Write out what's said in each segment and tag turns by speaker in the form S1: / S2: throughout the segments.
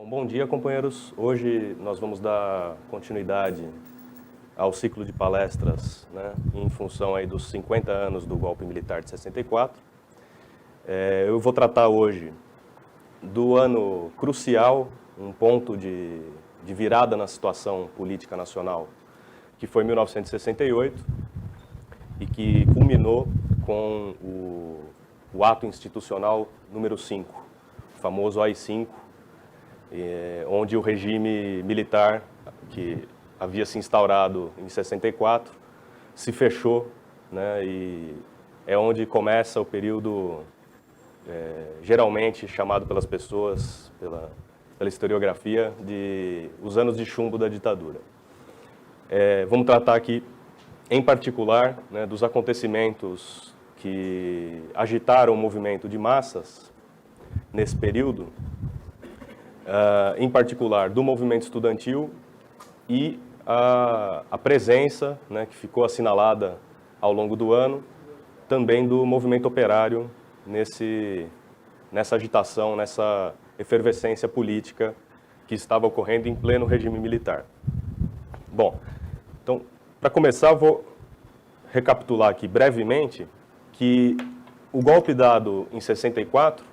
S1: Bom dia, companheiros. Hoje nós vamos dar continuidade ao ciclo de palestras, em função aí dos 50 anos do golpe militar de 64. Eu vou tratar hoje do ano crucial, um ponto de virada na situação política nacional, que foi 1968, e que culminou com o ato institucional número 5, o famoso AI-5, onde o regime militar, que havia se instaurado em 64, se fechou, e é onde começa o período, geralmente chamado pelas pessoas, pela historiografia, de os anos de chumbo da ditadura. Vamos tratar aqui, em particular, dos acontecimentos que agitaram o movimento de massas nesse período, em particular do movimento estudantil e a presença, que ficou assinalada ao longo do ano, também do movimento operário nessa agitação, nessa efervescência política que estava ocorrendo em pleno regime militar. Bom, então, para começar, eu vou recapitular aqui brevemente que o golpe dado em 64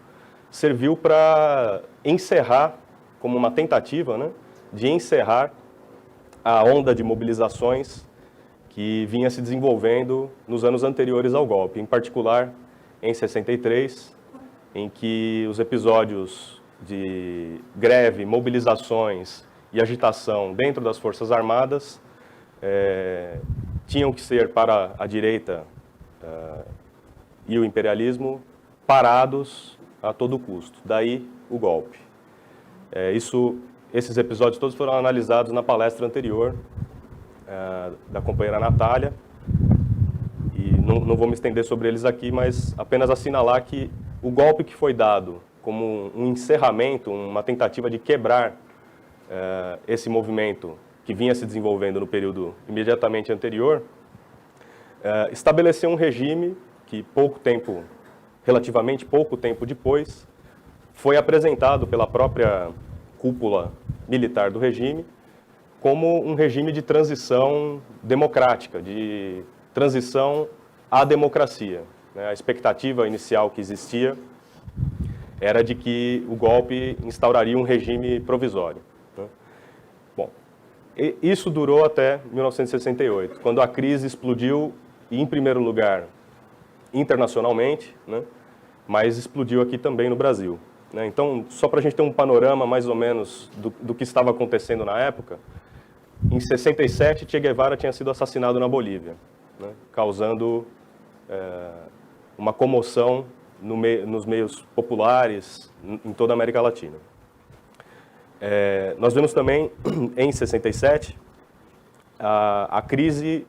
S1: serviu para encerrar, como uma tentativa, de encerrar a onda de mobilizações que vinha se desenvolvendo nos anos anteriores ao golpe, em particular em 63, em que os episódios de greve, mobilizações e agitação dentro das Forças Armadas tinham que ser, para a direita e o imperialismo, parados a todo custo. Daí o golpe. Esses episódios todos foram analisados na palestra anterior da companheira Natália, e não vou me estender sobre eles aqui, mas apenas assinalar que o golpe que foi dado como um encerramento, uma tentativa de quebrar esse movimento que vinha se desenvolvendo no período imediatamente anterior, estabeleceu um regime que relativamente pouco tempo depois, foi apresentado pela própria cúpula militar do regime como um regime de transição democrática, de transição à democracia. A expectativa inicial que existia era de que o golpe instauraria um regime provisório. Bom, isso durou até 1968, quando a crise explodiu, e em primeiro lugar, internacionalmente, mas explodiu aqui também no Brasil. Então, só para a gente ter um panorama mais ou menos do que estava acontecendo na época, em 67, Che Guevara tinha sido assassinado na Bolívia, causando uma comoção nos meios populares em toda a América Latina. Nós vemos também, em 67, a crise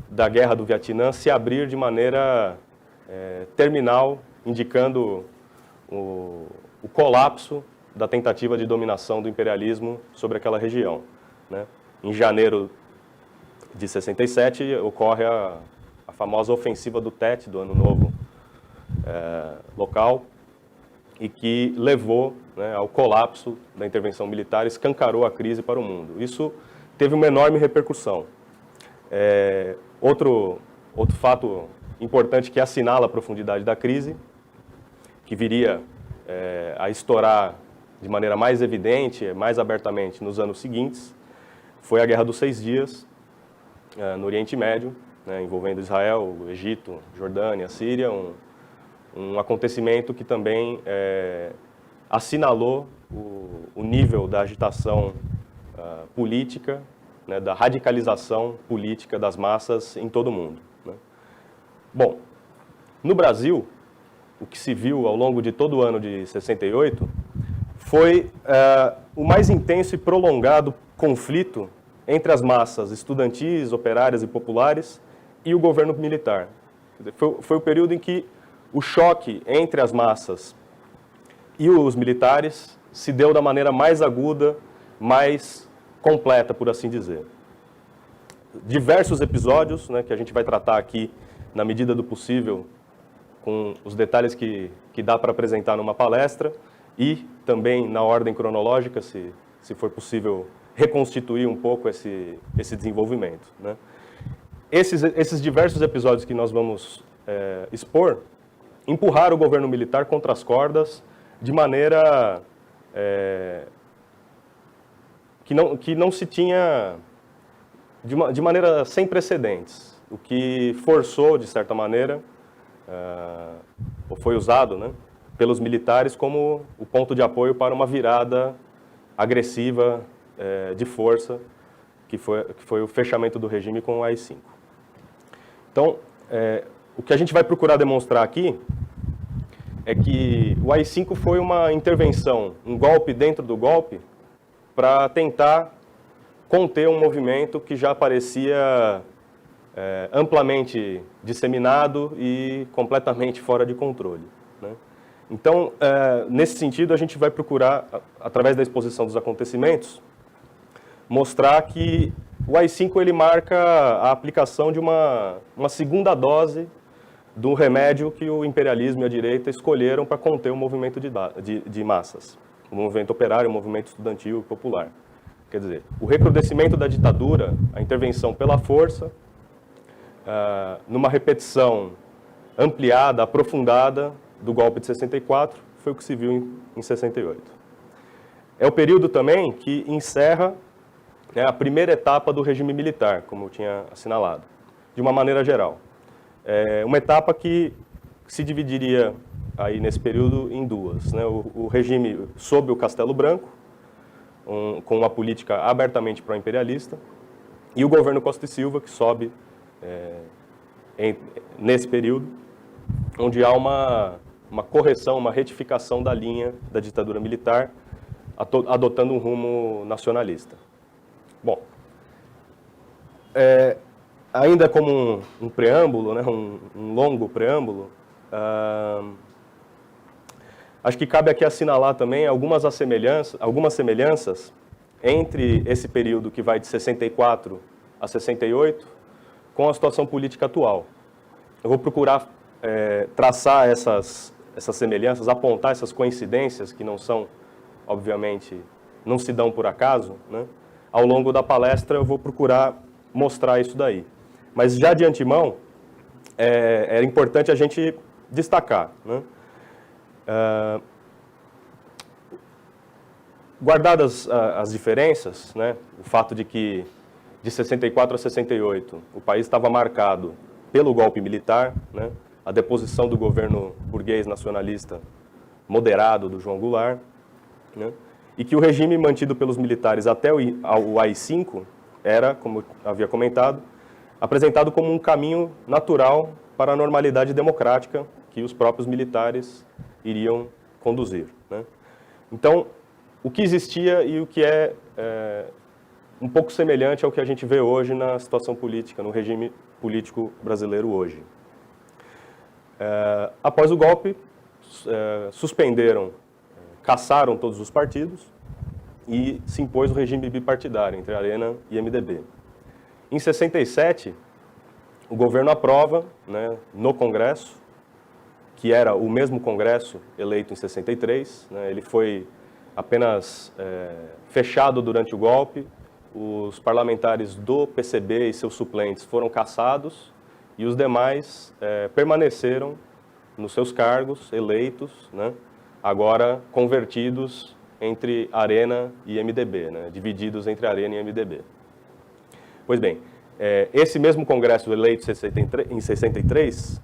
S1: da Guerra do Vietnã se abrir de maneira terminal, indicando o colapso da tentativa de dominação do imperialismo sobre aquela região. Em janeiro de 67, ocorre a famosa ofensiva do Tet, do Ano Novo local, e que levou ao colapso da intervenção militar, escancarou a crise para o mundo. Isso teve uma enorme repercussão. Outro fato importante que assinala a profundidade da crise, que viria a estourar de maneira mais evidente, mais abertamente nos anos seguintes, foi a Guerra dos 6 Dias, no Oriente Médio, envolvendo Israel, Egito, Jordânia, Síria, um acontecimento que também assinalou o nível da agitação política, da radicalização política das massas em todo o mundo. Bom, no Brasil, o que se viu ao longo de todo o ano de 68 foi o mais intenso e prolongado conflito entre as massas estudantis, operárias e populares e o governo militar. Foi o período em que o choque entre as massas e os militares se deu da maneira mais aguda, mais completa, por assim dizer. Diversos episódios, que a gente vai tratar aqui na medida do possível, com os detalhes que dá para apresentar numa palestra, e também na ordem cronológica, se for possível reconstituir um pouco esse desenvolvimento, né? Esses diversos episódios que nós vamos expor empurraram o governo militar contra as cordas de maneira que não se tinha, de maneira sem precedentes, o que forçou, de certa maneira, ou foi usado, né, pelos militares como o ponto de apoio para uma virada agressiva de força, que foi o fechamento do regime com o AI-5. Então, o que a gente vai procurar demonstrar aqui é que o AI-5 foi uma intervenção, um golpe dentro do golpe, para tentar conter um movimento que já parecia amplamente disseminado e completamente fora de controle, né? Então, nesse sentido, a gente vai procurar, através da exposição dos acontecimentos, mostrar que o AI-5 ele marca a aplicação de uma segunda dose do remédio que o imperialismo e a direita escolheram para conter o movimento de massas, o movimento operário, o movimento estudantil e popular. Quer dizer, o recrudescimento da ditadura, a intervenção pela força, numa repetição ampliada, aprofundada do golpe de 64, foi o que se viu em 68. É o período também que encerra, né, a primeira etapa do regime militar, como eu tinha assinalado, de uma maneira geral. É uma etapa que se dividiria aí nesse período em duas, né? O regime sob o Castelo Branco, com uma política abertamente pró-imperialista, e o governo Costa e Silva, que sobe nesse período, onde há uma correção, uma retificação da linha da ditadura militar, adotando um rumo nacionalista. Bom, ainda como um preâmbulo, né, um longo preâmbulo, acho que cabe aqui assinalar também algumas semelhanças entre esse período que vai de 64 a 68 com a situação política atual. Eu vou procurar traçar essas semelhanças, apontar essas coincidências que não são, obviamente, não se dão por acaso, né? Ao longo da palestra eu vou procurar mostrar isso daí. Mas já de antemão, é importante a gente destacar, né? Guardadas as diferenças, né? O fato de que de 64 a 68 o país estava marcado pelo golpe militar, né? A deposição do governo burguês nacionalista moderado do João Goulart, né? E que o regime mantido pelos militares até o AI-5 era, como eu havia comentado, apresentado como um caminho natural para a normalidade democrática que os próprios militares iriam conduzir, né? Então, o que existia e o que é um pouco semelhante ao que a gente vê hoje na situação política, no regime político brasileiro hoje. Após o golpe, cassaram todos os partidos e se impôs o regime bipartidário entre Arena e MDB. Em 67, o governo aprova, né, no Congresso, que era o mesmo Congresso eleito em 63, né, ele foi apenas fechado durante o golpe, os parlamentares do PCB e seus suplentes foram cassados e os demais permaneceram nos seus cargos, eleitos, né, agora convertidos entre Arena e MDB, né, divididos entre Arena e MDB. Pois bem, esse mesmo Congresso eleito em 63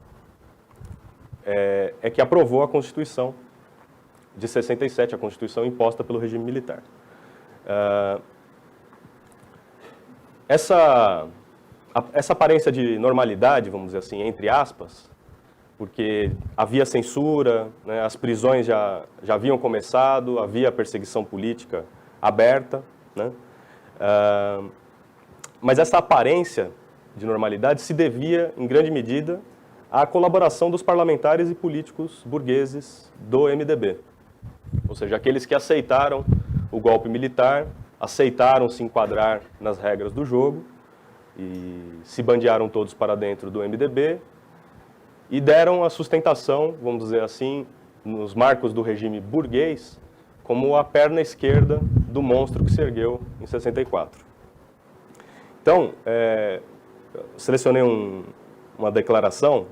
S1: é que aprovou a Constituição de 67, a Constituição imposta pelo regime militar. Essa aparência de normalidade, vamos dizer assim, entre aspas, porque havia censura, né, as prisões já haviam começado, havia perseguição política aberta, né, mas essa aparência de normalidade se devia, em grande medida, à colaboração dos parlamentares e políticos burgueses do MDB. Ou seja, aqueles que aceitaram o golpe militar, aceitaram se enquadrar nas regras do jogo e se bandearam todos para dentro do MDB e deram a sustentação, vamos dizer assim, nos marcos do regime burguês, como a perna esquerda do monstro que se ergueu em 64. Então, selecionei uma declaração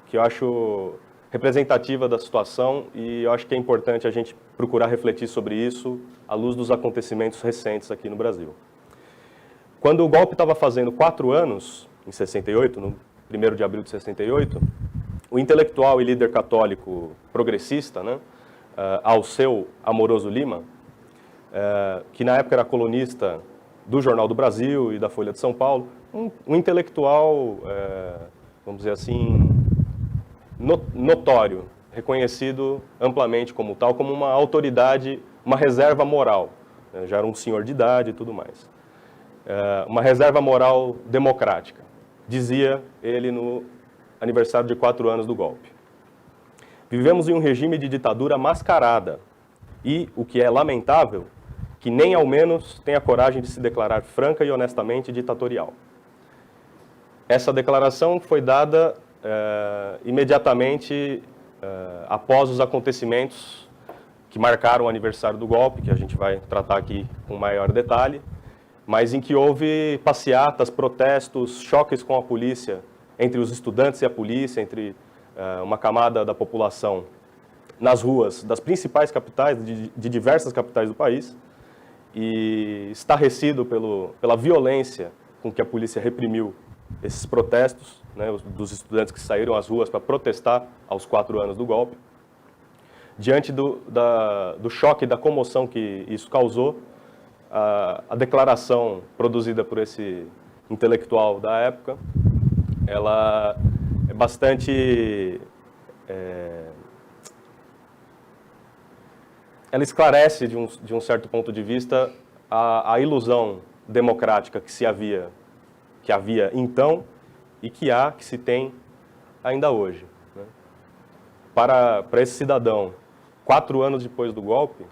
S1: que eu acho representativa da situação e eu acho que é importante a gente procurar refletir sobre isso à luz dos acontecimentos recentes aqui no Brasil. Quando o golpe estava fazendo 4 anos, em 68, no 1º de abril de 68, o intelectual e líder católico progressista, né, Alceu Amoroso Lima, que na época era colunista do Jornal do Brasil e da Folha de São Paulo, um intelectual, vamos dizer assim, notório, reconhecido amplamente como tal, como uma autoridade, uma reserva moral. Já era um senhor de idade e tudo mais. Uma reserva moral democrática, dizia ele no aniversário de 4 anos do golpe. Vivemos em um regime de ditadura mascarada e, o que é lamentável, que nem ao menos tem a coragem de se declarar franca e honestamente ditatorial. Essa declaração foi dada imediatamente após os acontecimentos que marcaram o aniversário do golpe, que a gente vai tratar aqui com maior detalhe, mas em que houve passeatas, protestos, choques com a polícia, entre os estudantes e a polícia, entre uma camada da população nas ruas das principais capitais, de diversas capitais do país, e estarrecido pela violência com que a polícia reprimiu esses protestos, né, dos estudantes que saíram às ruas para protestar aos 4 anos do golpe. Diante do choque, da comoção que isso causou, a declaração produzida por esse intelectual da época, ela é bastante... ela esclarece, de um certo ponto de vista, a ilusão democrática que havia então e que se tem ainda hoje. Né? Para esse cidadão, 4 anos depois do golpe,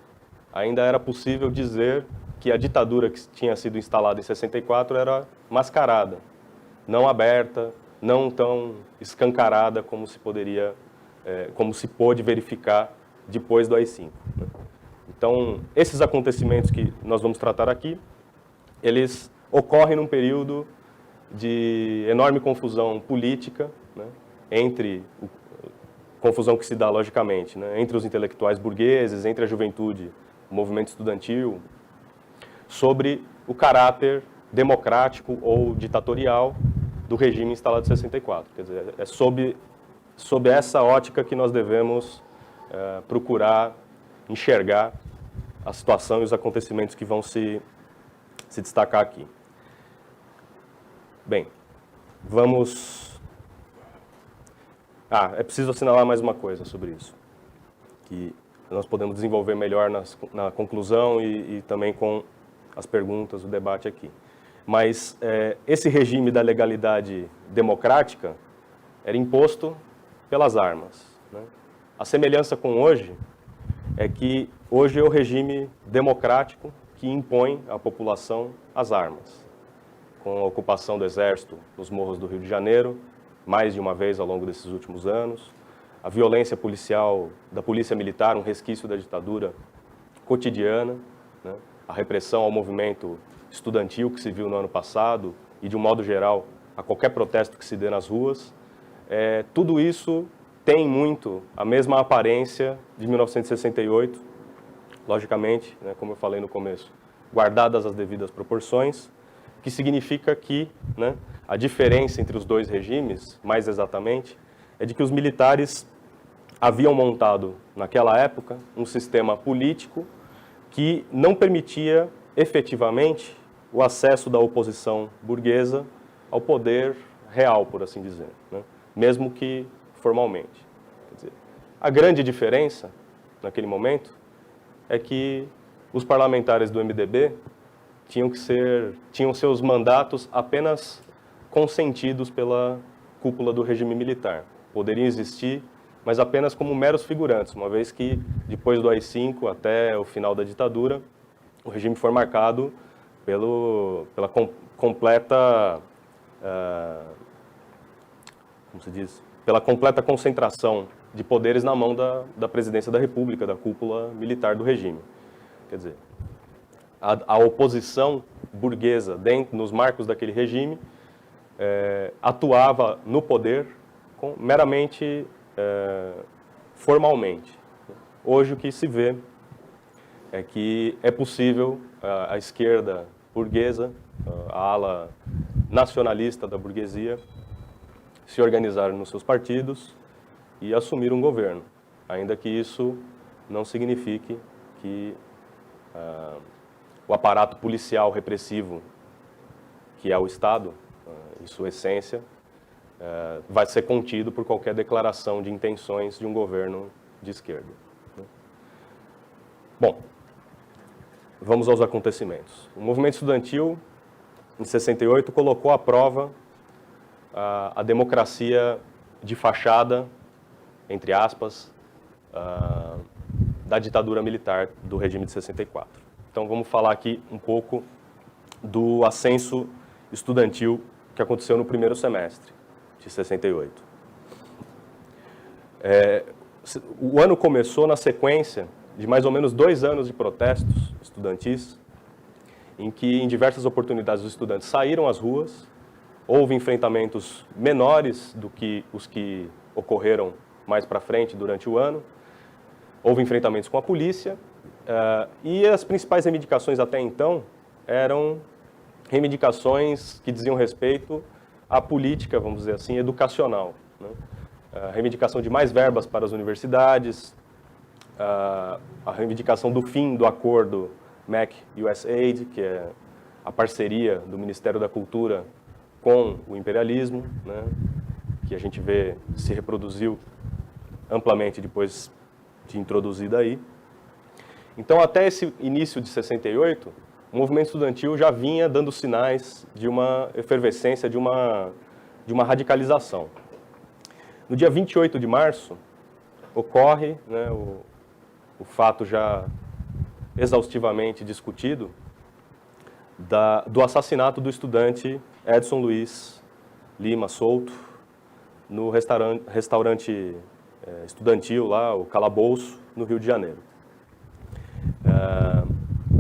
S1: ainda era possível dizer que a ditadura que tinha sido instalada em 64 era mascarada, não aberta, não tão escancarada como se pôde verificar depois do AI-5. Né? Então, esses acontecimentos que nós vamos tratar aqui, eles ocorrem num período de enorme confusão política, né, confusão que se dá, logicamente, né, entre os intelectuais burgueses, entre a juventude, o movimento estudantil, sobre o caráter democrático ou ditatorial do regime instalado em 64. Quer dizer, é sob essa ótica que nós devemos procurar enxergar a situação e os acontecimentos que vão se destacar aqui. Bem, vamos... é preciso assinalar mais uma coisa sobre isso, que nós podemos desenvolver melhor na conclusão e também com as perguntas, o debate aqui. Mas esse regime da legalidade democrática era imposto pelas armas. Né? A semelhança com hoje é que hoje é o regime democrático que impõe à população as armas. Com a ocupação do Exército nos morros do Rio de Janeiro, mais de uma vez ao longo desses últimos anos, a violência policial da polícia militar, um resquício da ditadura cotidiana, né? A repressão ao movimento estudantil que se viu no ano passado e, de um modo geral, a qualquer protesto que se dê nas ruas, tudo isso tem muito a mesma aparência de 1968, logicamente, né, como eu falei no começo, guardadas as devidas proporções, que significa que, né, a diferença entre os dois regimes, mais exatamente, é de que os militares haviam montado, naquela época, um sistema político que não permitia, efetivamente, o acesso da oposição burguesa ao poder real, por assim dizer, né, mesmo que formalmente. Quer dizer, a grande diferença, naquele momento, é que os parlamentares do MDB tinham seus mandatos apenas consentidos pela cúpula do regime militar. Poderiam existir, mas apenas como meros figurantes, uma vez que, depois do AI-5 até o final da ditadura, o regime foi marcado pela completa, como se diz, pela completa concentração de poderes na mão da presidência da República, da cúpula militar do regime. Quer dizer, a oposição burguesa, nos marcos daquele regime, atuava no poder meramente formalmente. Hoje o que se vê é que é possível a esquerda burguesa, a ala nacionalista da burguesia, se organizar nos seus partidos e assumir um governo, ainda que isso não signifique que o aparato policial repressivo, que é o Estado, em sua essência, vai ser contido por qualquer declaração de intenções de um governo de esquerda. Bom, vamos aos acontecimentos. O movimento estudantil, em 68, colocou à prova a democracia de fachada, entre aspas, da ditadura militar do regime de 64. Então vamos falar aqui um pouco do ascenso estudantil que aconteceu no primeiro semestre de 68. O ano começou na sequência de mais ou menos 2 anos de protestos estudantis, em que em diversas oportunidades os estudantes saíram às ruas, houve enfrentamentos menores do que os que ocorreram mais para frente durante o ano, houve enfrentamentos com a polícia, e as principais reivindicações até então eram reivindicações que diziam respeito à política, vamos dizer assim, educacional, né? A reivindicação de mais verbas para as universidades, a reivindicação do fim do acordo MEC-USAID, que é a parceria do Ministério da Cultura com o imperialismo, né, que a gente vê se reproduziu amplamente depois de introduzida aí. Então, até esse início de 68, o movimento estudantil já vinha dando sinais de uma efervescência, de uma radicalização. No dia 28 de março, ocorre, né, o fato já exaustivamente discutido do assassinato do estudante Edson Luiz Lima Souto no restaurante estudantil lá, o Calabouço, no Rio de Janeiro.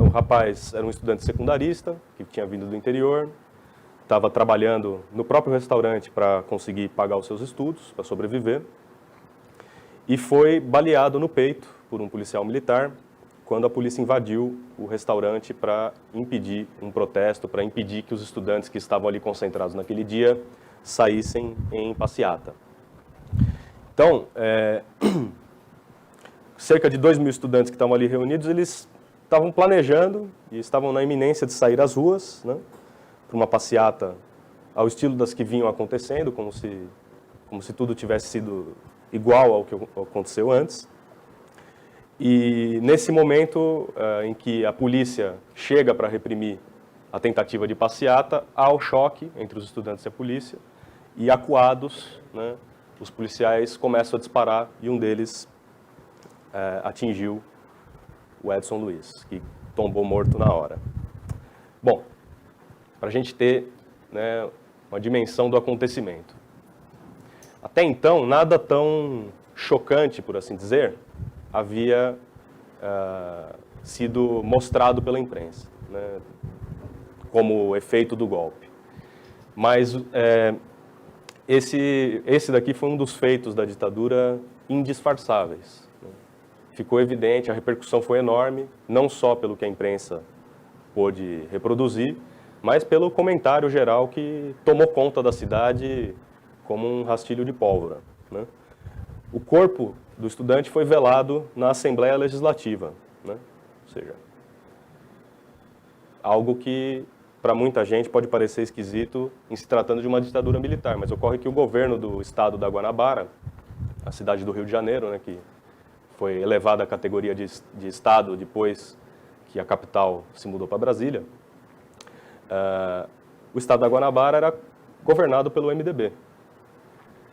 S1: O rapaz era um estudante secundarista que tinha vindo do interior, estava trabalhando no próprio restaurante para conseguir pagar os seus estudos, para sobreviver, e foi baleado no peito por um policial militar quando a polícia invadiu o restaurante para impedir um protesto, para impedir que os estudantes que estavam ali concentrados naquele dia saíssem em passeata. Então, cerca de 2.000 estudantes que estavam ali reunidos, eles estavam planejando e estavam na iminência de sair às ruas, né, para uma passeata ao estilo das que vinham acontecendo, como se tudo tivesse sido igual ao que aconteceu antes. E nesse momento em que a polícia chega para reprimir a tentativa de passeata, há o choque entre os estudantes e a polícia, e acuados, né, os policiais começam a disparar e um deles atingiu o Edson Luiz, que tombou morto na hora. Bom, para a gente ter, né, uma dimensão do acontecimento. Até então, nada tão chocante, por assim dizer, havia sido mostrado pela imprensa, né, como efeito do golpe. Mas esse daqui foi um dos feitos da ditadura indisfarçáveis, né? Ficou evidente, a repercussão foi enorme, não só pelo que a imprensa pôde reproduzir, mas pelo comentário geral que tomou conta da cidade como um rastilho de pólvora, né? O corpo do estudante foi velado na Assembleia Legislativa, né? Ou seja, algo que para muita gente pode parecer esquisito em se tratando de uma ditadura militar, mas ocorre que o governo do estado da Guanabara, a cidade do Rio de Janeiro, né, que foi elevada à categoria de estado depois que a capital se mudou para Brasília, o estado da Guanabara era governado pelo MDB.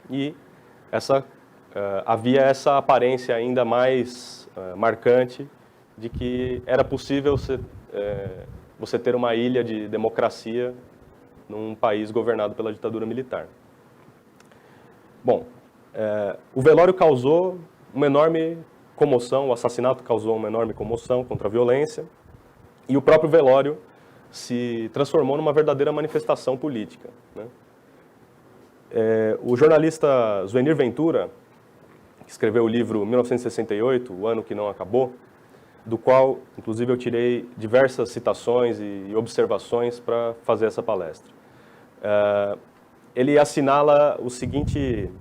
S1: E havia essa aparência ainda mais marcante de que era possível você ter uma ilha de democracia num país governado pela ditadura militar. Bom, O velório causou uma enorme comoção, o assassinato causou uma enorme comoção contra a violência, e o próprio velório se transformou numa verdadeira manifestação política, né? O jornalista Zuenir Ventura, que escreveu o livro 1968, O Ano que Não Acabou, do qual, inclusive, eu tirei diversas citações e observações para fazer essa palestra. Ele assinala o seguinte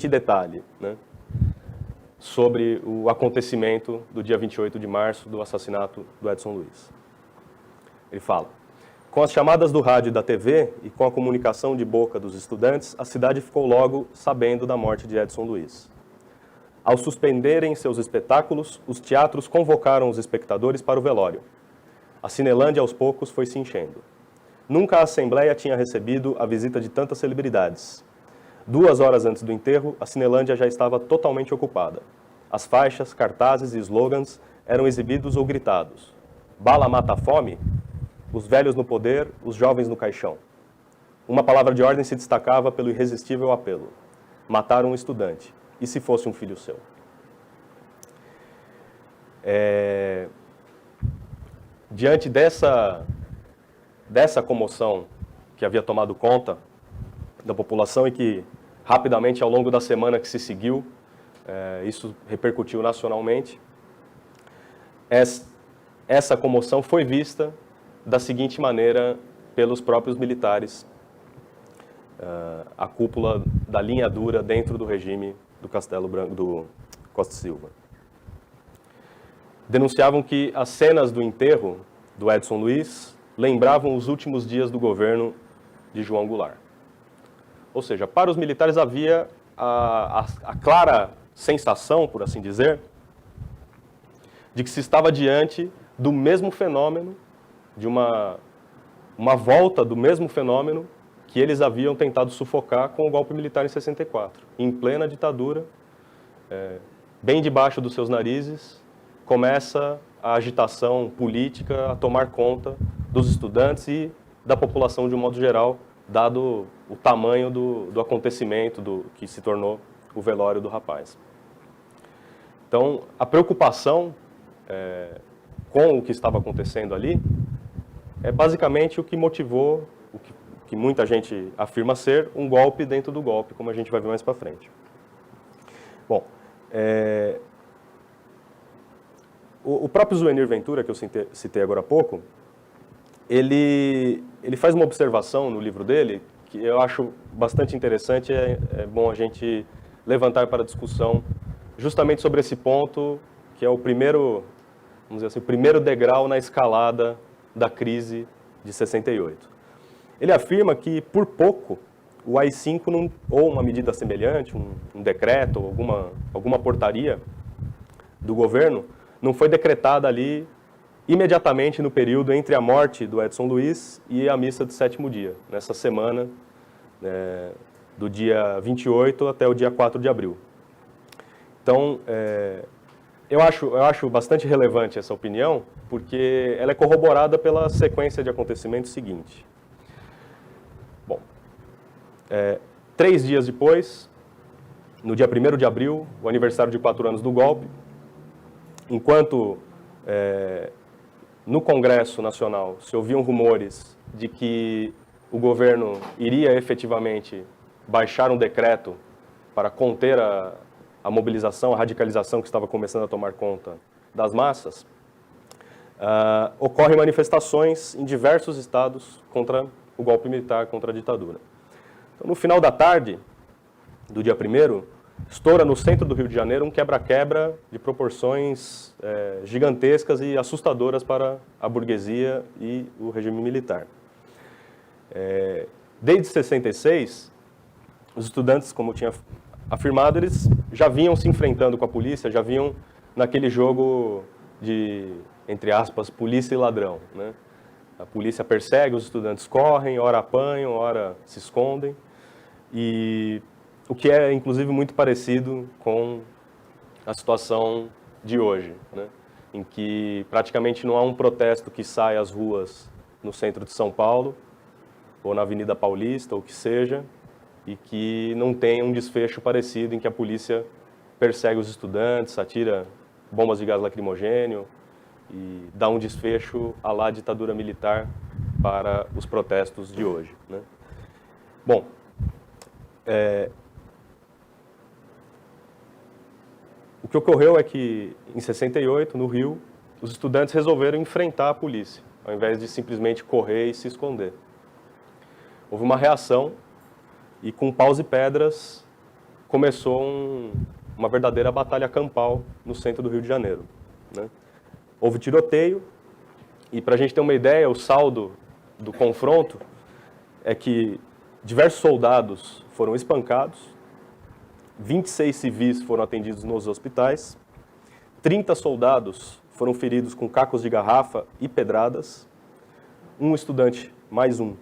S1: detalhe, né, sobre o acontecimento do dia 28 de março do assassinato do Edson Luiz. Ele fala: com as chamadas do rádio e da TV e com a comunicação de boca dos estudantes, a cidade ficou logo sabendo da morte de Edson Luiz. Ao suspenderem seus espetáculos, os teatros convocaram os espectadores para o velório. A Cinelândia, aos poucos, foi se enchendo. Nunca a Assembleia tinha recebido a visita de tantas celebridades. 2 horas antes do enterro, a Cinelândia já estava totalmente ocupada. As faixas, cartazes e slogans eram exibidos ou gritados. Bala mata a fome? Os velhos no poder, os jovens no caixão. Uma palavra de ordem se destacava pelo irresistível apelo. Matar um estudante. E se fosse um filho seu? Diante dessa comoção que havia tomado conta da população e que rapidamente, ao longo da semana que se seguiu, isso repercutiu nacionalmente, essa comoção foi vista da seguinte maneira pelos próprios militares, a cúpula da linha dura dentro do regime do Castelo Branco, do Costa e Silva. Denunciavam que as cenas do enterro do Edson Luiz lembravam os últimos dias do governo de João Goulart. Ou seja, para os militares havia a clara sensação, por assim dizer, de que se estava diante do mesmo fenômeno, de uma volta do mesmo fenômeno que eles haviam tentado sufocar com o golpe militar em 64. Em plena ditadura, bem debaixo dos seus narizes, começa a agitação política a tomar conta dos estudantes e da população de um modo geral, dado o tamanho do acontecimento que se tornou o velório do rapaz. Então, a preocupação com o que estava acontecendo ali é basicamente o que motivou o que muita gente afirma ser um golpe dentro do golpe, como a gente vai ver mais para frente. Bom, o próprio Zuenir Ventura, que eu citei agora há pouco, ele faz uma observação no livro dele que eu acho bastante interessante, é bom a gente levantar para discussão justamente sobre esse ponto, que é o primeiro, vamos dizer assim, o primeiro degrau na escalada da crise de 68. Ele afirma que, por pouco, o AI-5, ou uma medida semelhante, um decreto, ou alguma portaria do governo, não foi decretada ali imediatamente no período entre a morte do Edson Luiz e a missa do 7º dia, nessa semana, do dia 28 até o dia 4 de abril. Então, eu acho bastante relevante essa opinião, porque ela é corroborada pela sequência de acontecimentos seguinte. Bom, 3 dias depois, no dia 1º de abril, o aniversário de 4 anos do golpe, enquanto no Congresso Nacional se ouviam rumores de que o governo iria efetivamente baixar um decreto para conter a mobilização, a radicalização que estava começando a tomar conta das massas, ocorrem manifestações em diversos estados contra o golpe militar, contra a ditadura. Então, no final da tarde do dia 1º, estoura no centro do Rio de Janeiro um quebra-quebra de proporções gigantescas e assustadoras para a burguesia e o regime militar. Desde 66, os estudantes, como eu tinha afirmado, eles já vinham se enfrentando com a polícia, já vinham naquele jogo de, entre aspas, polícia e ladrão, né? A polícia persegue, os estudantes correm, ora apanham, ora se escondem, e o que é, inclusive, muito parecido com a situação de hoje, né? Em que praticamente não há um protesto que sai às ruas no centro de São Paulo, ou na Avenida Paulista, ou o que seja, e que não tenha um desfecho parecido em que a polícia persegue os estudantes, atira bombas de gás lacrimogêneo e dá um desfecho à la ditadura militar para os protestos de hoje, né? Bom, o que ocorreu é que, em 68, no Rio, os estudantes resolveram enfrentar a polícia, ao invés de simplesmente correr e se esconder. Houve uma reação e, com paus e pedras, começou uma verdadeira batalha campal no centro do Rio de Janeiro, né? Houve tiroteio e, para a gente ter uma ideia, o saldo do confronto é que diversos soldados foram espancados, 26 civis foram atendidos nos hospitais, 30 soldados foram feridos com cacos de garrafa e pedradas, um estudante, mais um,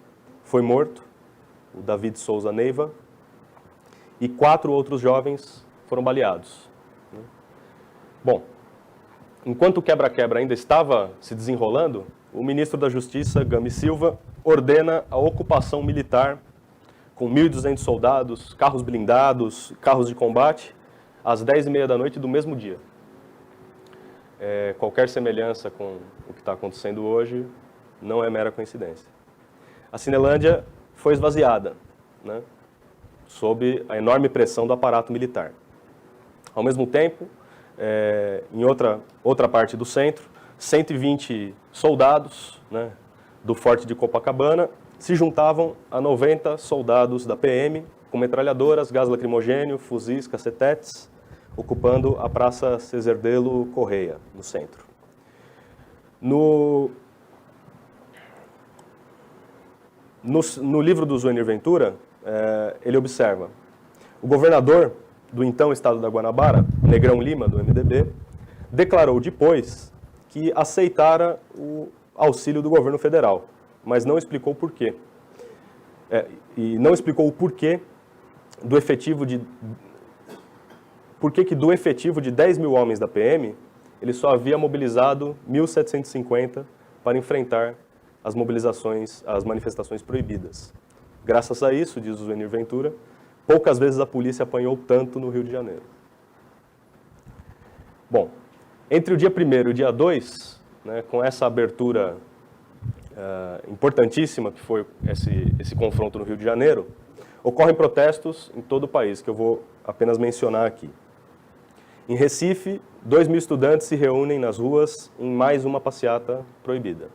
S1: foi morto, o David Souza Neiva, e 4 outros jovens foram baleados. Bom, enquanto o quebra-quebra ainda estava se desenrolando, o ministro da Justiça, Gami Silva, ordena a ocupação militar com 1.200 soldados, carros blindados, carros de combate, às 10h30 da noite do mesmo dia. Qualquer semelhança com o que está acontecendo hoje não é mera coincidência. A Cinelândia foi esvaziada, né, sob a enorme pressão do aparato militar. Ao mesmo tempo, em outra parte do centro, 120 soldados, né, do Forte de Copacabana se juntavam a 90 soldados da PM com metralhadoras, gás lacrimogêneo, fuzis, cacetetes, ocupando a Praça Cesardelo Correia, no centro. No livro do Zuenir Ventura, ele observa: o governador do então estado da Guanabara, Negrão Lima, do MDB, declarou depois que aceitara o auxílio do governo federal, mas não explicou por quê. E não explicou o porquê do efetivo de... Por que do efetivo de 10 mil homens da PM, ele só havia mobilizado 1.750 para enfrentar as manifestações proibidas. Graças a isso, diz o Zuenir Ventura, poucas vezes a polícia apanhou tanto no Rio de Janeiro. Bom, entre o dia 1º e o dia 2, né, com essa abertura importantíssima que foi esse confronto no Rio de Janeiro, ocorrem protestos em todo o país, que eu vou apenas mencionar aqui. Em Recife, 2.000 estudantes se reúnem nas ruas em mais uma passeata proibida.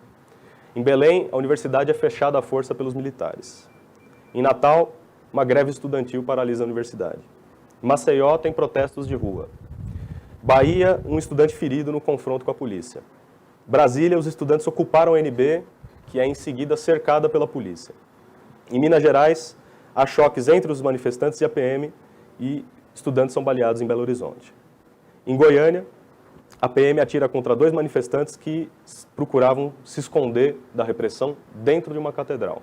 S1: Em Belém, a universidade é fechada à força pelos militares. Em Natal, uma greve estudantil paralisa a universidade. Em Maceió, tem protestos de rua. Bahia, um estudante ferido no confronto com a polícia. Brasília, os estudantes ocuparam a UNB, que é em seguida cercada pela polícia. Em Minas Gerais, há choques entre os manifestantes e a PM e estudantes são baleados em Belo Horizonte. Em Goiânia, a PM atira contra 2 manifestantes que procuravam se esconder da repressão dentro de uma catedral.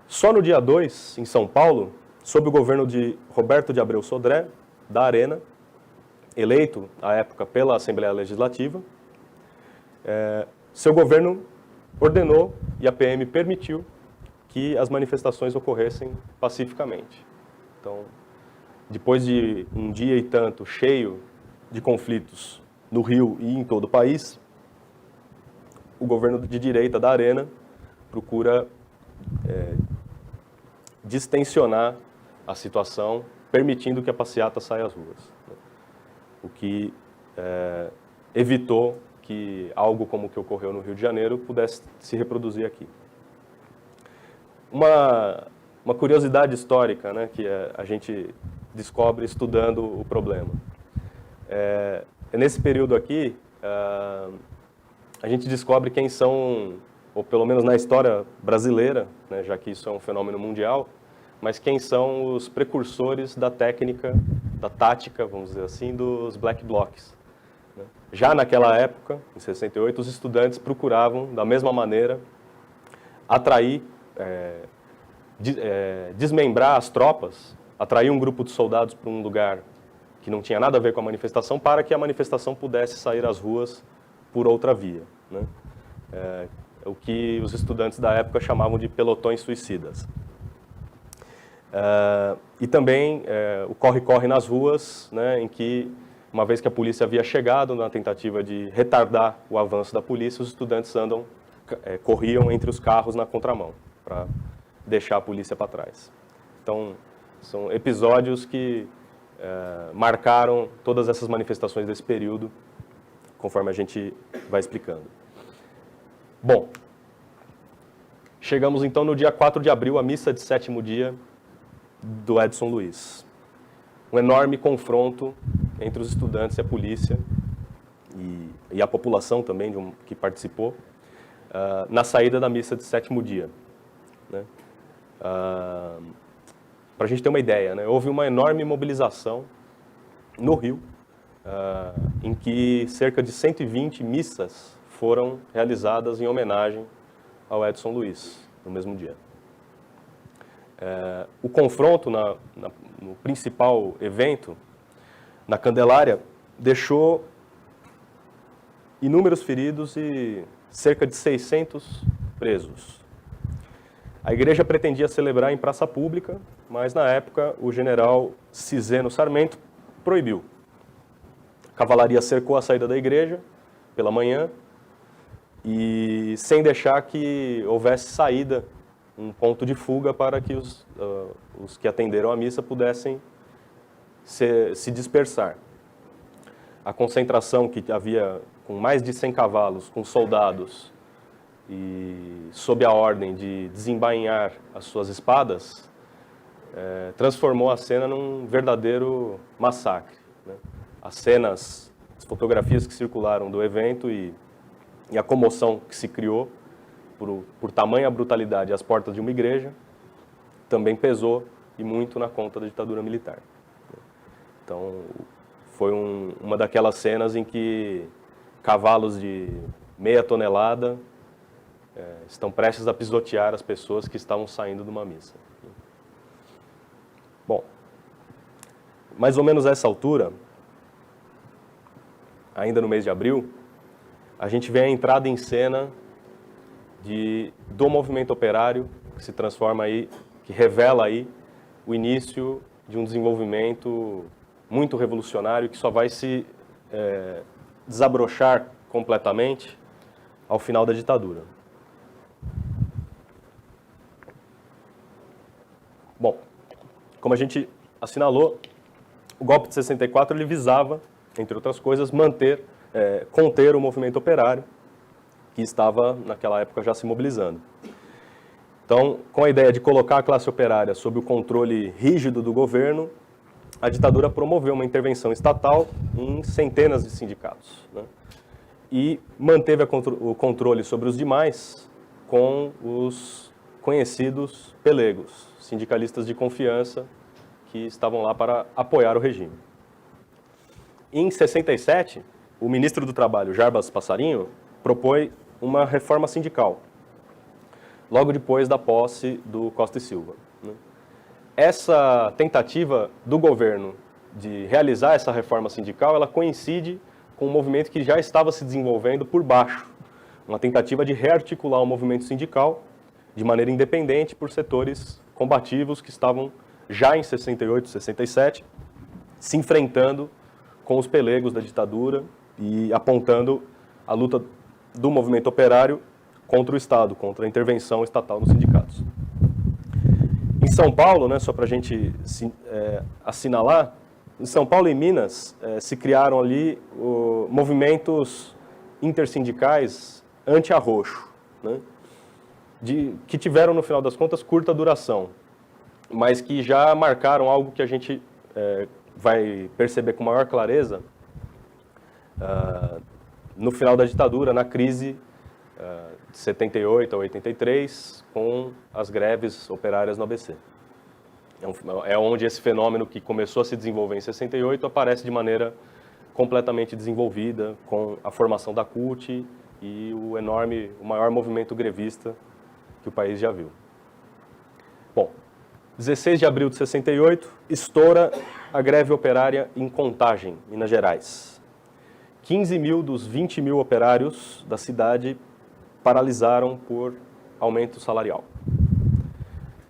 S1: Só no dia 2, em São Paulo, sob o governo de Roberto de Abreu Sodré, da Arena, eleito, à época, pela Assembleia Legislativa, seu governo ordenou e a PM permitiu que as manifestações ocorressem pacificamente. Então, depois de um dia e tanto cheio de conflitos no Rio e em todo o país, o governo de direita da Arena procura distensionar a situação, permitindo que a passeata saia às ruas, né? O que evitou que algo como o que ocorreu no Rio de Janeiro pudesse se reproduzir aqui. Uma curiosidade histórica, né, que a gente descobre estudando o problema. Nesse período aqui, a gente descobre quem são, ou pelo menos na história brasileira, né, já que isso é um fenômeno mundial, mas quem são os precursores da técnica, da tática, vamos dizer assim, dos black blocs. Já naquela época, em 68, os estudantes procuravam, da mesma maneira, atrair, desmembrar as tropas, atrair um grupo de soldados para um lugar que não tinha nada a ver com a manifestação, para que a manifestação pudesse sair às ruas por outra via, né? O que os estudantes da época chamavam de pelotões suicidas. E também o corre-corre nas ruas, né, em que, uma vez que a polícia havia chegado na tentativa de retardar o avanço da polícia, os estudantes corriam entre os carros na contramão, para deixar a polícia para trás. Então, são episódios que marcaram todas essas manifestações desse período, conforme a gente vai explicando. Bom, chegamos então no dia 4 de abril, a missa de sétimo dia do Edson Luiz. Um enorme confronto entre os estudantes e a polícia, e a população também que participou, na saída da missa de sétimo dia. Né? Para a gente ter uma ideia, né? Houve uma enorme mobilização no Rio, em que cerca de 120 missas foram realizadas em homenagem ao Edson Luiz, no mesmo dia. O confronto no principal evento, na Candelária, deixou inúmeros feridos e cerca de 600 presos. A igreja pretendia celebrar em praça pública, mas na época o general Ciseno Sarmento proibiu. A cavalaria cercou a saída da igreja pela manhã e sem deixar que houvesse saída, um ponto de fuga para que os que atenderam a missa pudessem se dispersar. A concentração que havia com mais de 100 cavalos, com soldados, e sob a ordem de desembainhar as suas espadas, transformou a cena num verdadeiro massacre. Né? As fotografias que circularam do evento e a comoção que se criou por tamanha brutalidade às portas de uma igreja, também pesou e muito na conta da ditadura militar. Então, foi uma daquelas cenas em que cavalos de meia tonelada estão prestes a pisotear as pessoas que estavam saindo de uma missa. Bom, mais ou menos a essa altura, ainda no mês de abril, a gente vê a entrada em cena do movimento operário, que se transforma aí, que revela aí o início de um desenvolvimento muito revolucionário, que só vai se desabrochar completamente ao final da ditadura. Bom, como a gente assinalou, o golpe de 64 ele visava, entre outras coisas, conter o movimento operário, que estava, naquela época, já se mobilizando. Então, com a ideia de colocar a classe operária sob o controle rígido do governo, a ditadura promoveu uma intervenção estatal em centenas de sindicatos, né? E manteve o controle sobre os demais com os conhecidos pelegos, sindicalistas de confiança que estavam lá para apoiar o regime. Em 67, o ministro do Trabalho, Jarbas Passarinho, propôs uma reforma sindical, logo depois da posse do Costa e Silva. Essa tentativa do governo de realizar essa reforma sindical, ela coincide com um movimento que já estava se desenvolvendo por baixo, uma tentativa de rearticular o movimento sindical de maneira independente por setores combativos que estavam já em 68, 67, se enfrentando com os pelegos da ditadura e apontando a luta do movimento operário contra o Estado, contra a intervenção estatal nos sindicatos. Em São Paulo, né, só para a gente assinalar, em São Paulo e Minas se criaram ali movimentos intersindicais anti-arroxo, né, que tiveram, no final das contas, curta duração, mas que já marcaram algo que a gente vai perceber com maior clareza no final da ditadura, na crise de 78 a 83, com as greves operárias no ABC. É onde esse fenômeno que começou a se desenvolver em 68 aparece de maneira completamente desenvolvida, com a formação da CUT e o maior movimento grevista que o país já viu. Bom, 16 de abril de 68, estoura a greve operária em Contagem, Minas Gerais. 15 mil dos 20 mil operários da cidade paralisaram por aumento salarial.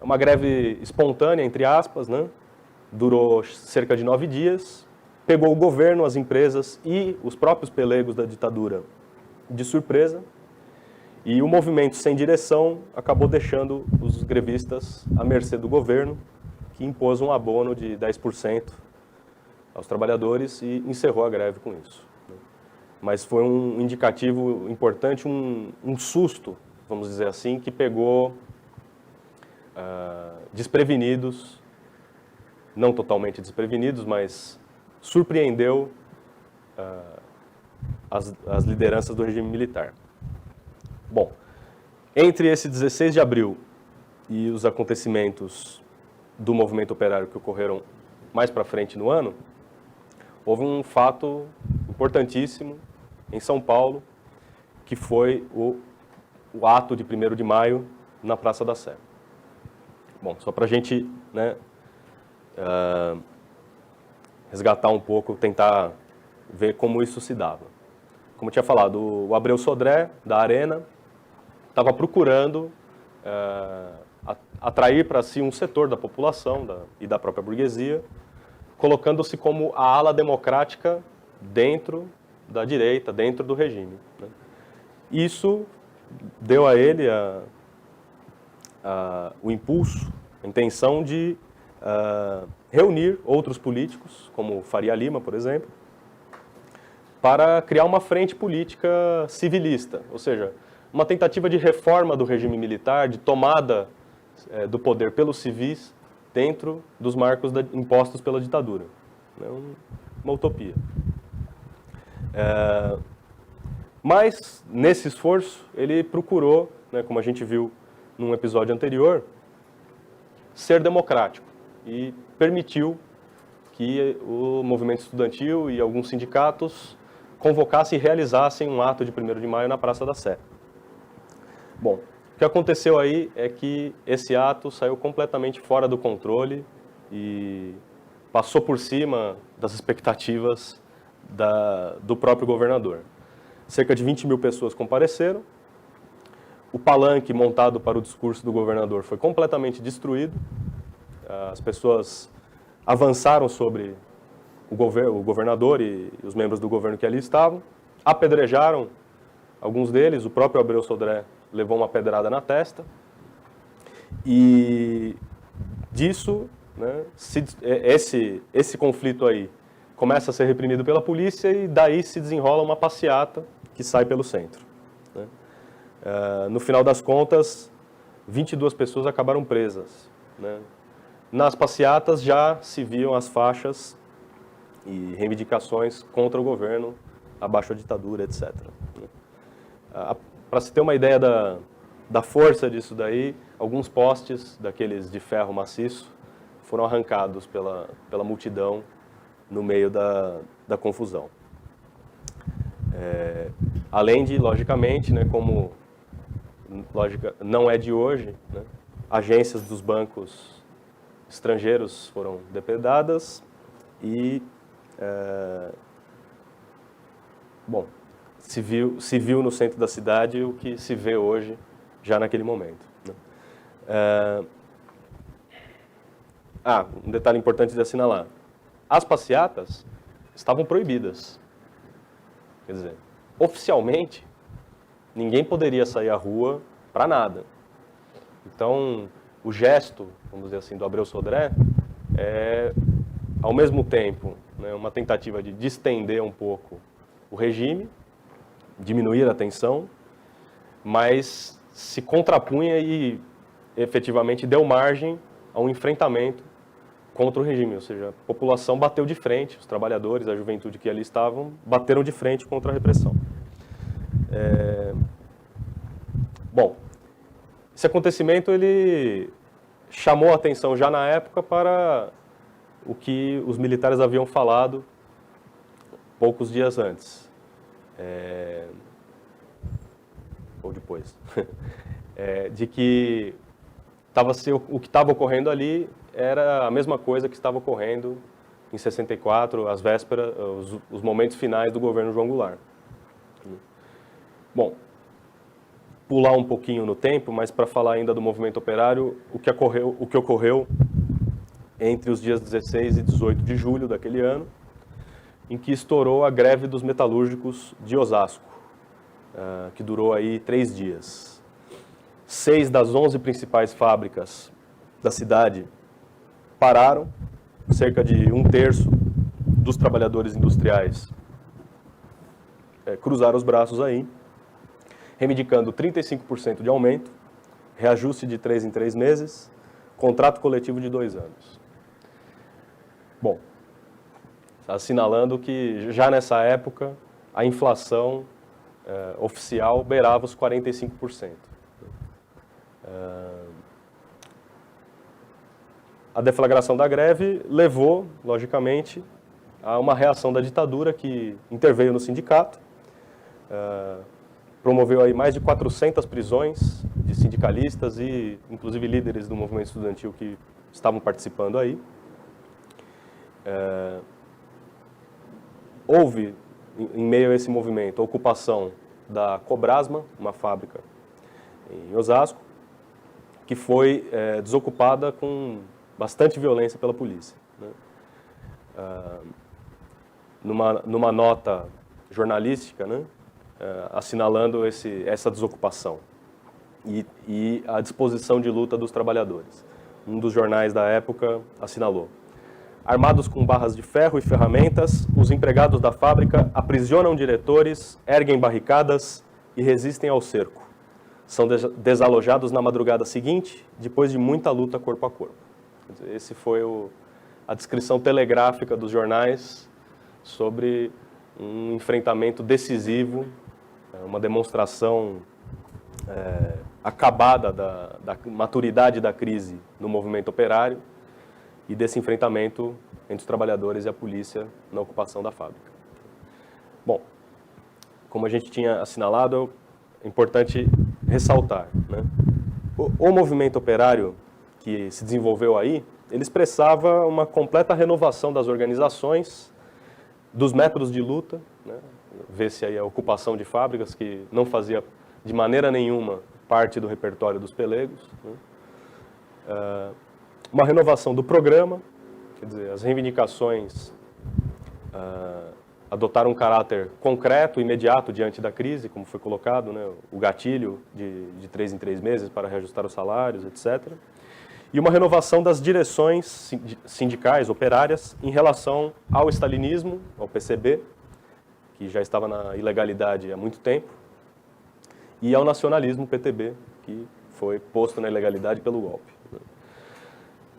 S1: uma greve espontânea, entre aspas, né? Durou cerca de 9 dias, pegou o governo, as empresas e os próprios pelegos da ditadura de surpresa, e o movimento sem direção acabou deixando os grevistas à mercê do governo, que impôs um abono de 10% aos trabalhadores e encerrou a greve com isso. Mas foi um indicativo importante, um susto, vamos dizer assim, que pegou desprevenidos, não totalmente desprevenidos, mas surpreendeu as lideranças do regime militar. Bom, entre esse 16 de abril e os acontecimentos do movimento operário que ocorreram mais para frente no ano, houve um fato importantíssimo em São Paulo, que foi o ato de 1º de maio na Praça da Sé. Bom, só para a gente, né, resgatar um pouco, tentar ver como isso se dava. Como eu tinha falado, o Abreu Sodré, da Arena, estava procurando atrair para si um setor da população e da própria burguesia, colocando-se como a ala democrática dentro da direita, dentro do regime, né? Isso deu a ele o impulso, a intenção de reunir outros políticos, como Faria Lima, por exemplo, para criar uma frente política civilista, ou seja, uma tentativa de reforma do regime militar, de tomada do poder pelos civis dentro dos marcos impostos pela ditadura. É uma utopia. Mas, nesse esforço, ele procurou, né, como a gente viu num episódio anterior, ser democrático e permitiu que o movimento estudantil e alguns sindicatos convocassem e realizassem um ato de 1º de maio na Praça da Sé. Bom, o que aconteceu aí é que esse ato saiu completamente fora do controle e passou por cima das expectativas do próprio governador. Cerca de 20 mil pessoas compareceram. O palanque montado para o discurso do governador foi completamente destruído. As pessoas avançaram sobre o governador e os membros do governo que ali estavam, apedrejaram alguns deles, o próprio Abreu Sodré levou uma pedrada na testa, e disso, né, esse conflito aí começa a ser reprimido pela polícia e daí se desenrola uma passeata que sai pelo centro, né? No final das contas, 22 pessoas acabaram presas, né? Nas passeatas já se viam as faixas e reivindicações contra o governo, abaixo a ditadura, etc. Para se ter uma ideia da força disso daí, alguns postes daqueles de ferro maciço foram arrancados pela multidão no meio da confusão. Além de, logicamente, né, como não é de hoje, né, agências dos bancos estrangeiros foram depredadas e, bom, se viu no centro da cidade o que se vê hoje, já naquele momento, né? Um detalhe importante de assinalar. As passeatas estavam proibidas. Quer dizer, oficialmente, ninguém poderia sair à rua para nada. Então, o gesto, vamos dizer assim, do Abreu Sodré é, ao mesmo tempo, né, uma tentativa de distender um pouco o regime, diminuir a tensão, mas se contrapunha e efetivamente deu margem a um enfrentamento contra o regime, ou seja, a população bateu de frente, os trabalhadores, a juventude que ali estavam, bateram de frente contra a repressão. Bom, esse acontecimento ele chamou a atenção já na época para o que os militares haviam falado poucos dias antes, ou depois, de que o que estava ocorrendo ali era a mesma coisa que estava ocorrendo em 64, às vésperas, os momentos finais do governo João Goulart. Bom, pular um pouquinho no tempo, mas para falar ainda do movimento operário, o que ocorreu entre os dias 16 e 18 de julho daquele ano, em que estourou a greve dos metalúrgicos de Osasco, que durou aí 3 dias. 6 das 11 principais fábricas da cidade pararam, cerca de 1/3 dos trabalhadores industriais cruzaram os braços aí, reivindicando 35% de aumento, reajuste de 3 em 3 meses, contrato coletivo de 2 anos. Bom, assinalando que já nessa época a inflação oficial beirava os 45%. A deflagração da greve levou, logicamente, a uma reação da ditadura que interveio no sindicato, promoveu aí mais de 400 prisões de sindicalistas e, inclusive, líderes do movimento estudantil que estavam participando aí. Houve, em meio a esse movimento, a ocupação da Cobrasma, uma fábrica em Osasco, que foi desocupada com bastante violência pela polícia, né? Numa nota jornalística, né, assinalando essa desocupação e a disposição de luta dos trabalhadores. Um dos jornais da época assinalou: armados com barras de ferro e ferramentas, os empregados da fábrica aprisionam diretores, erguem barricadas e resistem ao cerco. São desalojados na madrugada seguinte, depois de muita luta corpo a corpo. Esse foi a descrição telegráfica dos jornais sobre um enfrentamento decisivo, uma demonstração acabada da maturidade da crise no movimento operário e desse enfrentamento entre os trabalhadores e a polícia na ocupação da fábrica. Bom, como a gente tinha assinalado, é importante ressaltar, né? O movimento operário que se desenvolveu aí, ele expressava uma completa renovação das organizações, dos métodos de luta, né? Vê-se aí a ocupação de fábricas, que não fazia de maneira nenhuma parte do repertório dos pelegos, né? Uma renovação do programa, quer dizer, as reivindicações adotaram um caráter concreto, imediato diante da crise, como foi colocado, né? O gatilho de 3 em 3 meses para reajustar os salários, etc. E uma renovação das direções sindicais, operárias, em relação ao stalinismo, ao PCB, que já estava na ilegalidade há muito tempo, e ao nacionalismo, PTB, que foi posto na ilegalidade pelo golpe.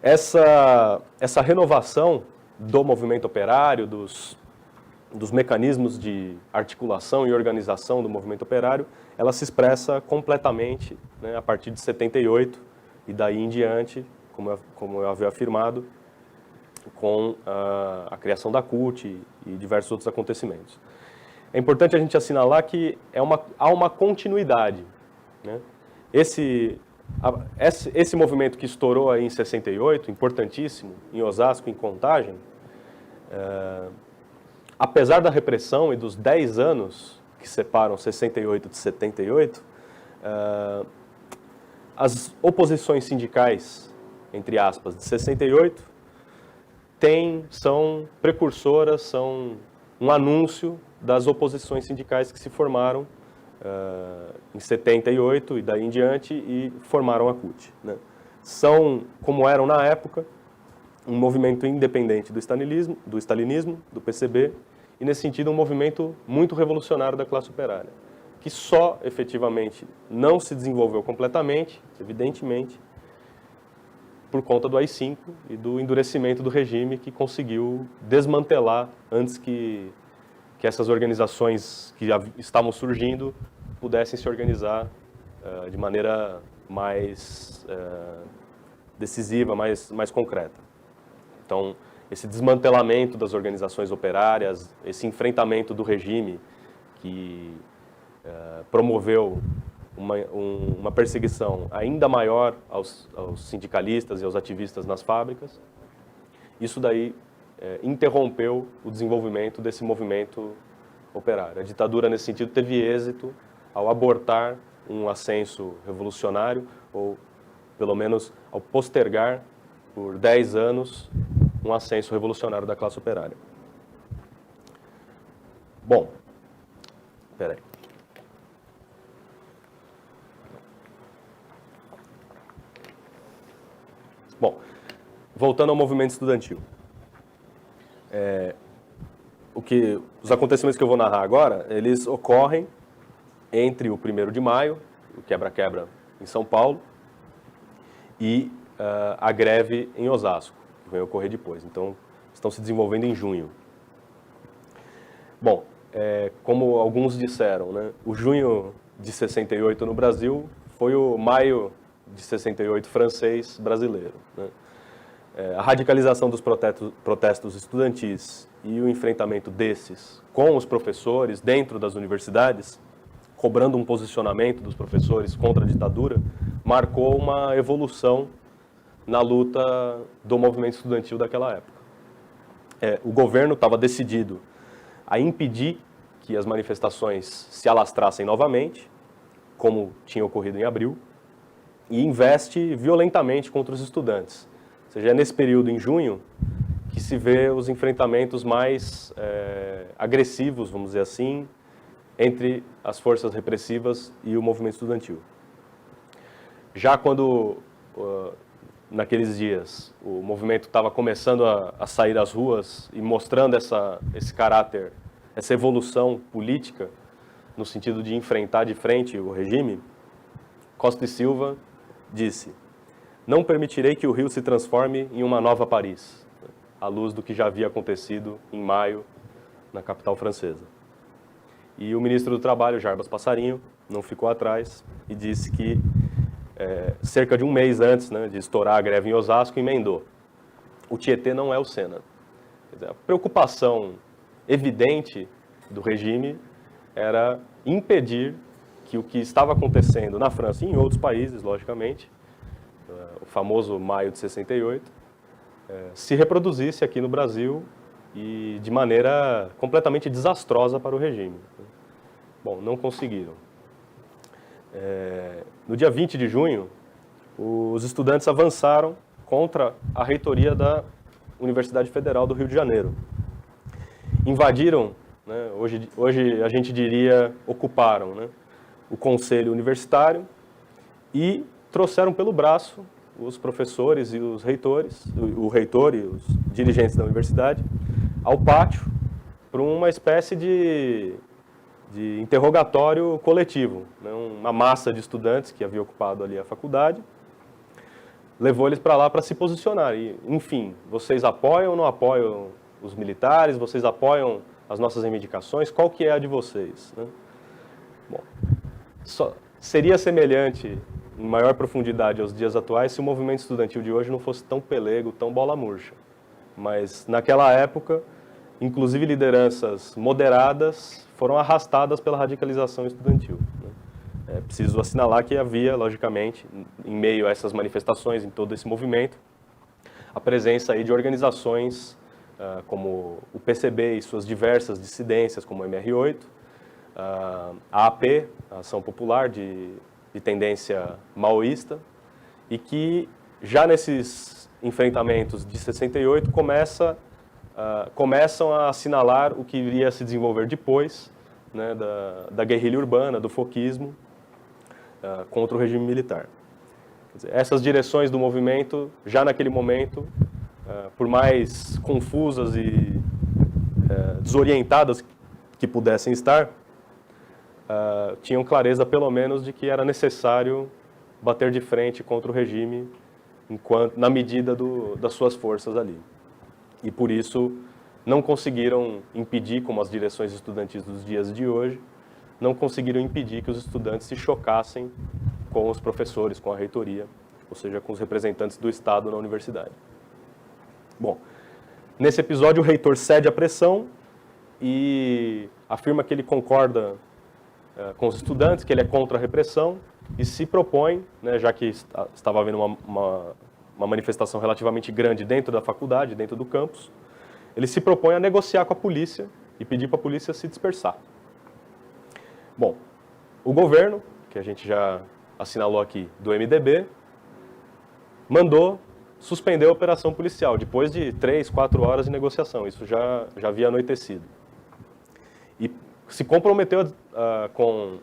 S1: Essa renovação do movimento operário, dos mecanismos de articulação e organização do movimento operário, ela se expressa completamente, né, a partir de 78, e daí em diante, como eu havia afirmado, com a criação da CUT e diversos outros acontecimentos. É importante a gente assinalar que há uma continuidade, né? Esse movimento que estourou aí em 68, importantíssimo, em Osasco, em Contagem, apesar da repressão e dos 10 anos que separam 68 de 78, as oposições sindicais, entre aspas, de 68, são precursoras, são um anúncio das oposições sindicais que se formaram em 78 e daí em diante e formaram a CUT, né? São, como eram na época, um movimento independente do stalinismo, do PCB, e nesse sentido um movimento muito revolucionário da classe operária, que só efetivamente não se desenvolveu completamente, evidentemente, por conta do AI-5 e do endurecimento do regime, que conseguiu desmantelar antes que essas organizações que já estavam surgindo pudessem se organizar de maneira mais decisiva, mais concreta. Então, esse desmantelamento das organizações operárias, esse enfrentamento do regime que promoveu uma perseguição ainda maior aos sindicalistas e aos ativistas nas fábricas, isso daí interrompeu o desenvolvimento desse movimento operário. A ditadura, nesse sentido, teve êxito ao abortar um ascenso revolucionário, ou pelo menos ao postergar por 10 anos um ascenso revolucionário da classe operária. Bom, peraí. Bom, voltando ao movimento estudantil. Os acontecimentos que eu vou narrar agora, eles ocorrem entre o 1º de maio, o quebra-quebra em São Paulo, e a greve em Osasco, que vai ocorrer depois. Então, estão se desenvolvendo em junho. Bom, como alguns disseram, né, o junho de 68 no Brasil foi o maio de 68 francês brasileiro, né? A radicalização dos protestos estudantis e o enfrentamento desses com os professores dentro das universidades, cobrando um posicionamento dos professores contra a ditadura, marcou uma evolução na luta do movimento estudantil daquela época. O governo estava decidido a impedir que as manifestações se alastrassem novamente, como tinha ocorrido em abril, e investe violentamente contra os estudantes. Ou seja, é nesse período, em junho, que se vê os enfrentamentos mais agressivos, vamos dizer assim, entre as forças repressivas e o movimento estudantil. Já quando, naqueles dias, o movimento estava começando a sair às ruas e mostrando esse caráter, essa evolução política, no sentido de enfrentar de frente o regime, Costa e Silva disse: "Não permitirei que o Rio se transforme em uma nova Paris", à luz do que já havia acontecido em maio na capital francesa. E o ministro do Trabalho, Jarbas Passarinho, não ficou atrás e disse que, cerca de um mês antes, né, de estourar a greve em Osasco, emendou: "O Tietê não é o Sena". Quer dizer, a preocupação evidente do regime era impedir que o que estava acontecendo na França e em outros países, logicamente, o famoso maio de 68, se reproduzisse aqui no Brasil e de maneira completamente desastrosa para o regime. Bom, não conseguiram. No dia 20 de junho, os estudantes avançaram contra a reitoria da Universidade Federal do Rio de Janeiro. Invadiram, né, hoje a gente diria ocuparam, né, o conselho universitário e trouxeram pelo braço os professores e os reitores, o reitor e os dirigentes da universidade, ao pátio para uma espécie de interrogatório coletivo, né? Uma massa de estudantes que havia ocupado ali a faculdade, levou eles para lá para se posicionar. E, enfim, vocês apoiam ou não apoiam os militares? Vocês apoiam as nossas reivindicações? Qual que é a de vocês, né? Bom, seria semelhante em maior profundidade aos dias atuais se o movimento estudantil de hoje não fosse tão pelego, tão bola murcha. Mas, naquela época, inclusive lideranças moderadas foram arrastadas pela radicalização estudantil, né? É preciso assinalar que havia, logicamente, em meio a essas manifestações, em todo esse movimento, a presença aí de organizações como o PCB e suas diversas dissidências, como o MR8, a AP, a Ação Popular de tendência maoísta, e que já nesses enfrentamentos de 68 começam a assinalar o que iria se desenvolver depois, né, da guerrilha urbana, do foquismo, contra o regime militar. Quer dizer, essas direções do movimento, já naquele momento, por mais confusas e desorientadas que pudessem estar, tinham clareza, pelo menos, de que era necessário bater de frente contra o regime na medida das suas forças ali. E, por isso, não conseguiram impedir, como as direções estudantis dos dias de hoje, não conseguiram impedir que os estudantes se chocassem com os professores, com a reitoria, ou seja, com os representantes do Estado na universidade. Bom, nesse episódio o reitor cede à pressão e afirma que ele concorda com os estudantes, que ele é contra a repressão e se propõe, né, já que estava havendo uma manifestação relativamente grande dentro da faculdade, dentro do campus, ele se propõe a negociar com a polícia e pedir para a polícia se dispersar. Bom, o governo, que a gente já assinalou aqui, do MDB, mandou suspender a operação policial, depois de 3, 4 horas de negociação. Isso já havia anoitecido. E se comprometeu com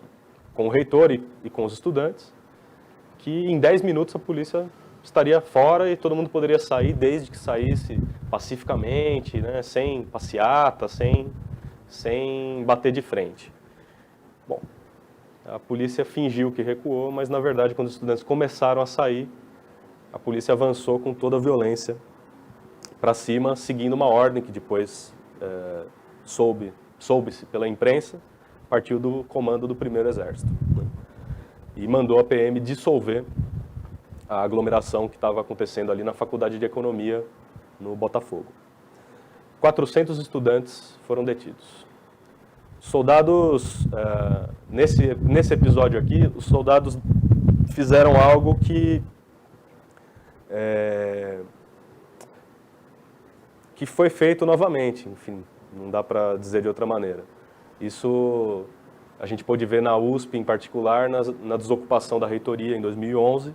S1: o reitor e com os estudantes que em 10 minutos a polícia estaria fora e todo mundo poderia sair, desde que saísse pacificamente, né, sem passeata, sem bater de frente. Bom, a polícia fingiu que recuou, mas na verdade quando os estudantes começaram a sair, a polícia avançou com toda a violência para cima, seguindo uma ordem que depois soube-se pela imprensa, partiu do comando do 1º Exército, né? E mandou a PM dissolver a aglomeração que estava acontecendo ali na Faculdade de Economia, no Botafogo. 400 estudantes foram detidos. Soldados, nesse episódio aqui, os soldados fizeram algo que foi feito novamente, enfim, não dá para dizer de outra maneira. Isso a gente pôde ver na USP, em particular, na desocupação da reitoria em 2011,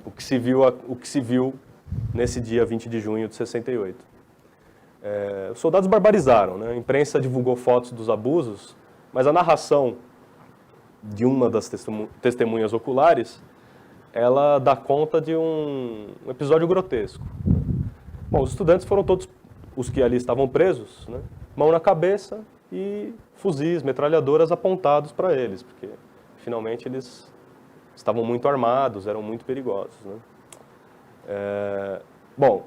S1: o que se viu nesse dia 20 de junho de 68. Os soldados barbarizaram, né? A imprensa divulgou fotos dos abusos, mas a narração de uma das testemunhas oculares, ela dá conta de um episódio grotesco. Bom, os estudantes foram todos os que ali estavam presos, né? Mão na cabeça e fuzis, metralhadoras apontados para eles, porque finalmente eles estavam muito armados, eram muito perigosos, né? Bom,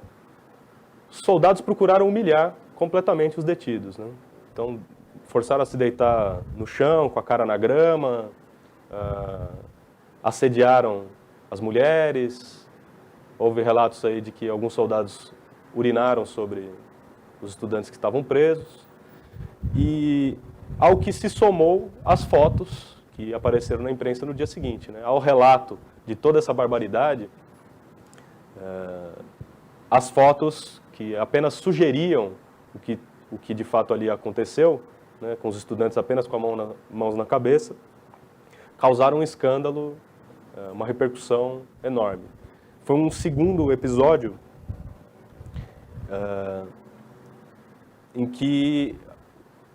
S1: os soldados procuraram humilhar completamente os detidos, né? Então, forçaram a se deitar no chão, com a cara na grama, assediaram as mulheres. Houve relatos aí de que alguns soldados urinaram sobre os estudantes que estavam presos. E ao que se somou as fotos que apareceram na imprensa no dia seguinte, né? Ao relato de toda essa barbaridade, as fotos que apenas sugeriam o que de fato ali aconteceu, né, com os estudantes apenas com a mãos na cabeça, causaram um escândalo, uma repercussão enorme. Foi um segundo episódio em que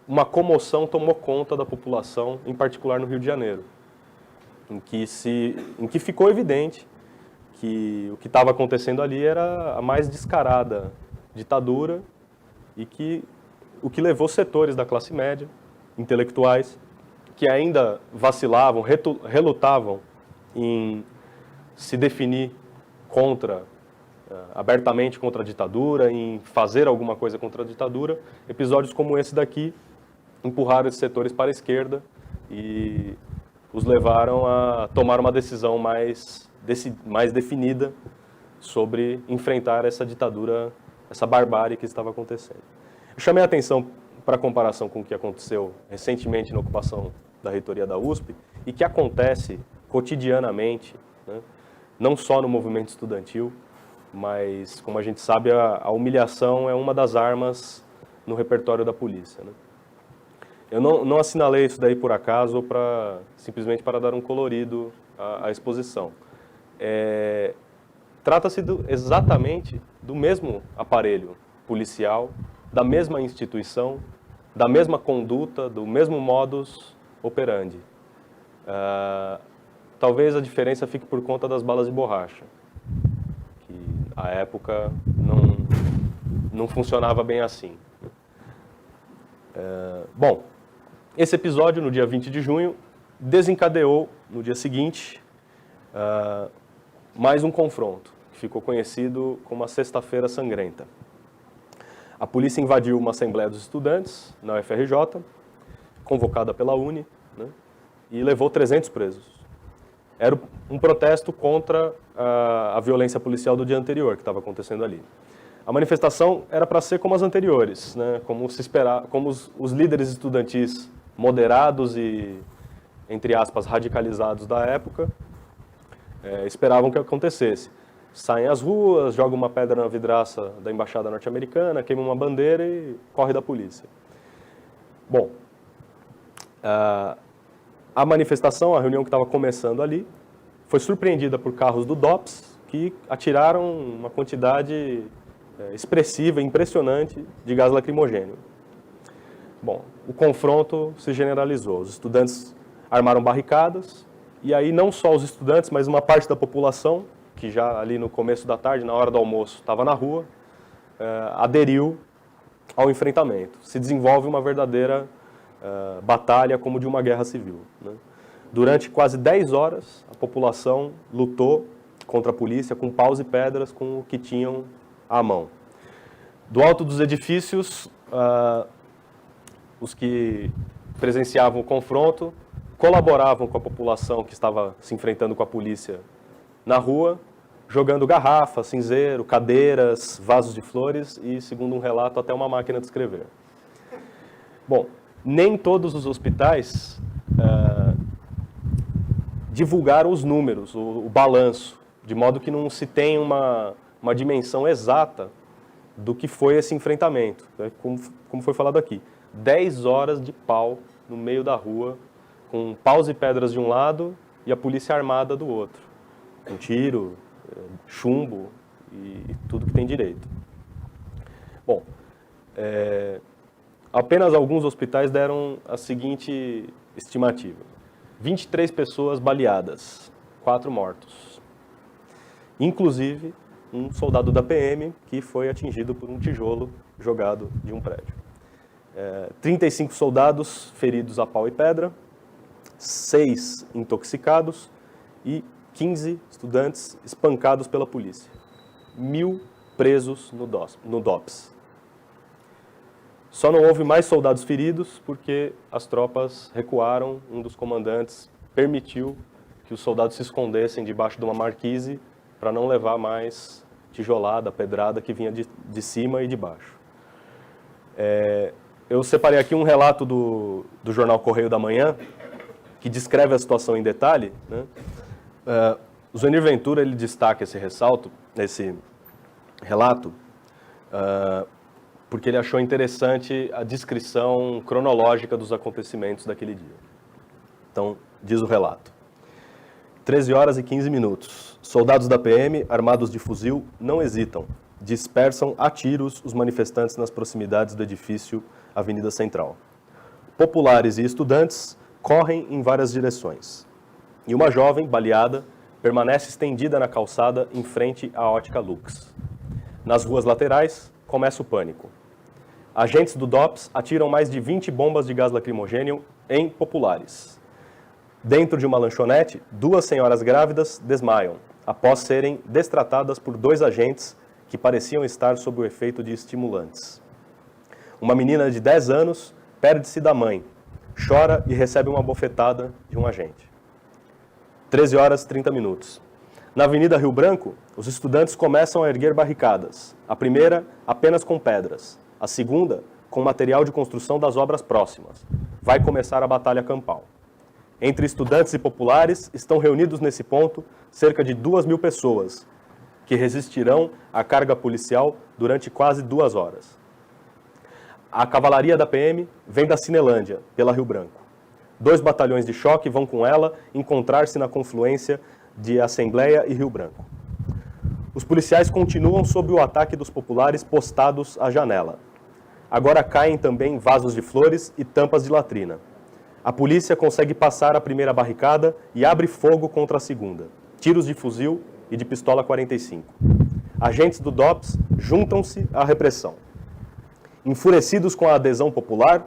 S1: uma comoção tomou conta da população, em particular no Rio de Janeiro, em que ficou evidente que o que estava acontecendo ali era a mais descarada ditadura e que o que levou setores da classe média, intelectuais, que ainda vacilavam, relutavam em se definir abertamente contra a ditadura, em fazer alguma coisa contra a ditadura. Episódios como esse daqui empurraram esses setores para a esquerda e os levaram a tomar uma decisão mais definida sobre enfrentar essa ditadura, essa barbárie que estava acontecendo. Eu chamei a atenção para a comparação com o que aconteceu recentemente na ocupação da reitoria da USP e que acontece cotidianamente, né, não só no movimento estudantil, mas, como a gente sabe, a humilhação é uma das armas no repertório da polícia, né? Eu não assinalei isso daí por acaso ou simplesmente para dar um colorido à exposição. Trata-se exatamente do mesmo aparelho policial, da mesma instituição, da mesma conduta, do mesmo modus operandi. Talvez a diferença fique por conta das balas de borracha, que à época não funcionava bem assim. Bom, esse episódio, no dia 20 de junho, desencadeou, no dia seguinte, mais um confronto, que ficou conhecido como a Sexta-feira Sangrenta. A polícia invadiu uma assembleia dos estudantes, na UFRJ, convocada pela UNE, né, e levou 300 presos. Era um protesto contra a violência policial do dia anterior, que estava acontecendo ali. A manifestação era para ser como as anteriores, né, como se esperar, como os líderes estudantis moderados e, entre aspas, radicalizados da época, esperavam que acontecesse. Saem às ruas, jogam uma pedra na vidraça da embaixada norte-americana, queimam uma bandeira e corre da polícia. Bom, A manifestação, a reunião que estava começando ali, foi surpreendida por carros do DOPS, que atiraram uma quantidade expressiva, impressionante de gás lacrimogênio. Bom, o confronto se generalizou. Os estudantes armaram barricadas, e aí não só os estudantes, mas uma parte da população, que já ali no começo da tarde, na hora do almoço, estava na rua, aderiu ao enfrentamento. Se desenvolve uma verdadeira batalha como de uma guerra civil, né? Durante quase 10 horas, a população lutou contra a polícia com paus e pedras, com o que tinham à mão. Do alto dos edifícios, os que presenciavam o confronto colaboravam com a população que estava se enfrentando com a polícia na rua, jogando garrafas, cinzeiro, cadeiras, vasos de flores e, segundo um relato, até uma máquina de escrever. Bom, nem todos os hospitais divulgaram os números, o balanço, de modo que não se tem uma dimensão exata do que foi esse enfrentamento, né? Como foi falado aqui. 10 horas de pau no meio da rua, com paus e pedras de um lado e a polícia armada do outro, com tiro, chumbo e tudo que tem direito. Bom, apenas alguns hospitais deram a seguinte estimativa: 23 pessoas baleadas, 4 mortos. Inclusive, um soldado da PM que foi atingido por um tijolo jogado de um prédio. 35 soldados feridos a pau e pedra, 6 intoxicados e 15 estudantes espancados pela polícia. 1.000 presos no DOPS. Só não houve mais soldados feridos porque as tropas recuaram. Um dos comandantes permitiu que os soldados se escondessem debaixo de uma marquise para não levar mais tijolada, pedrada que vinha de cima e de baixo. Eu separei aqui um relato do jornal Correio da Manhã, que descreve a situação em detalhe, né? O Zuenir Ventura ele destaca esse relato, porque ele achou interessante a descrição cronológica dos acontecimentos daquele dia. Então, diz o relato. 13 horas e 15 minutos. Soldados da PM, armados de fuzil, não hesitam. Dispersam a tiros os manifestantes nas proximidades do edifício Avenida Central. Populares e estudantes correm em várias direções. E uma jovem, baleada, permanece estendida na calçada em frente à ótica Lux. Nas ruas laterais, começa o pânico. Agentes do DOPS atiram mais de 20 bombas de gás lacrimogênio em populares. Dentro de uma lanchonete, 2 senhoras grávidas desmaiam, após serem destratadas por 2 agentes que pareciam estar sob o efeito de estimulantes. Uma menina de 10 anos perde-se da mãe, chora e recebe uma bofetada de um agente. 13 horas e 30 minutos. Na Avenida Rio Branco, os estudantes começam a erguer barricadas. A primeira, apenas com pedras. A segunda, com material de construção das obras próximas. Vai começar a batalha campal. Entre estudantes e populares, estão reunidos nesse ponto cerca de 2.000 pessoas, que resistirão à carga policial durante quase 2 horas. A cavalaria da PM vem da Cinelândia, pela Rio Branco. 2 batalhões de choque vão com ela encontrar-se na confluência de Assembleia e Rio Branco. Os policiais continuam sob o ataque dos populares postados à janela. Agora caem também vasos de flores e tampas de latrina. A polícia consegue passar a primeira barricada e abre fogo contra a segunda. Tiros de fuzil e de pistola 45. Agentes do DOPS juntam-se à repressão. Enfurecidos com a adesão popular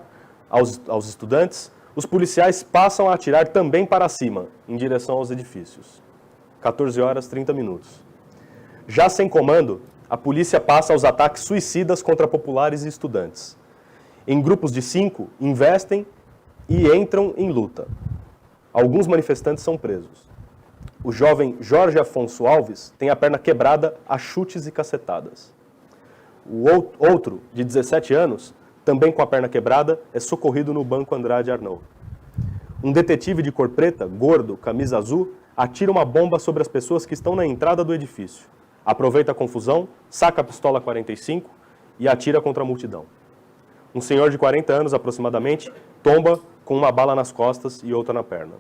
S1: aos estudantes, os policiais passam a atirar também para cima, em direção aos edifícios. 14 horas e 30 minutos. Já sem comando, a polícia passa aos ataques suicidas contra populares e estudantes. Em grupos de 5, investem e entram em luta. Alguns manifestantes são presos. O jovem Jorge Afonso Alves tem a perna quebrada a chutes e cacetadas. O outro, de 17 anos, também com a perna quebrada, é socorrido no Banco Andrade Arnaud. Um detetive de cor preta, gordo, camisa azul, atira uma bomba sobre as pessoas que estão na entrada do edifício. Aproveita a confusão, saca a pistola 45 e atira contra a multidão. Um senhor de 40 anos, aproximadamente, tomba com uma bala nas costas e outra na perna.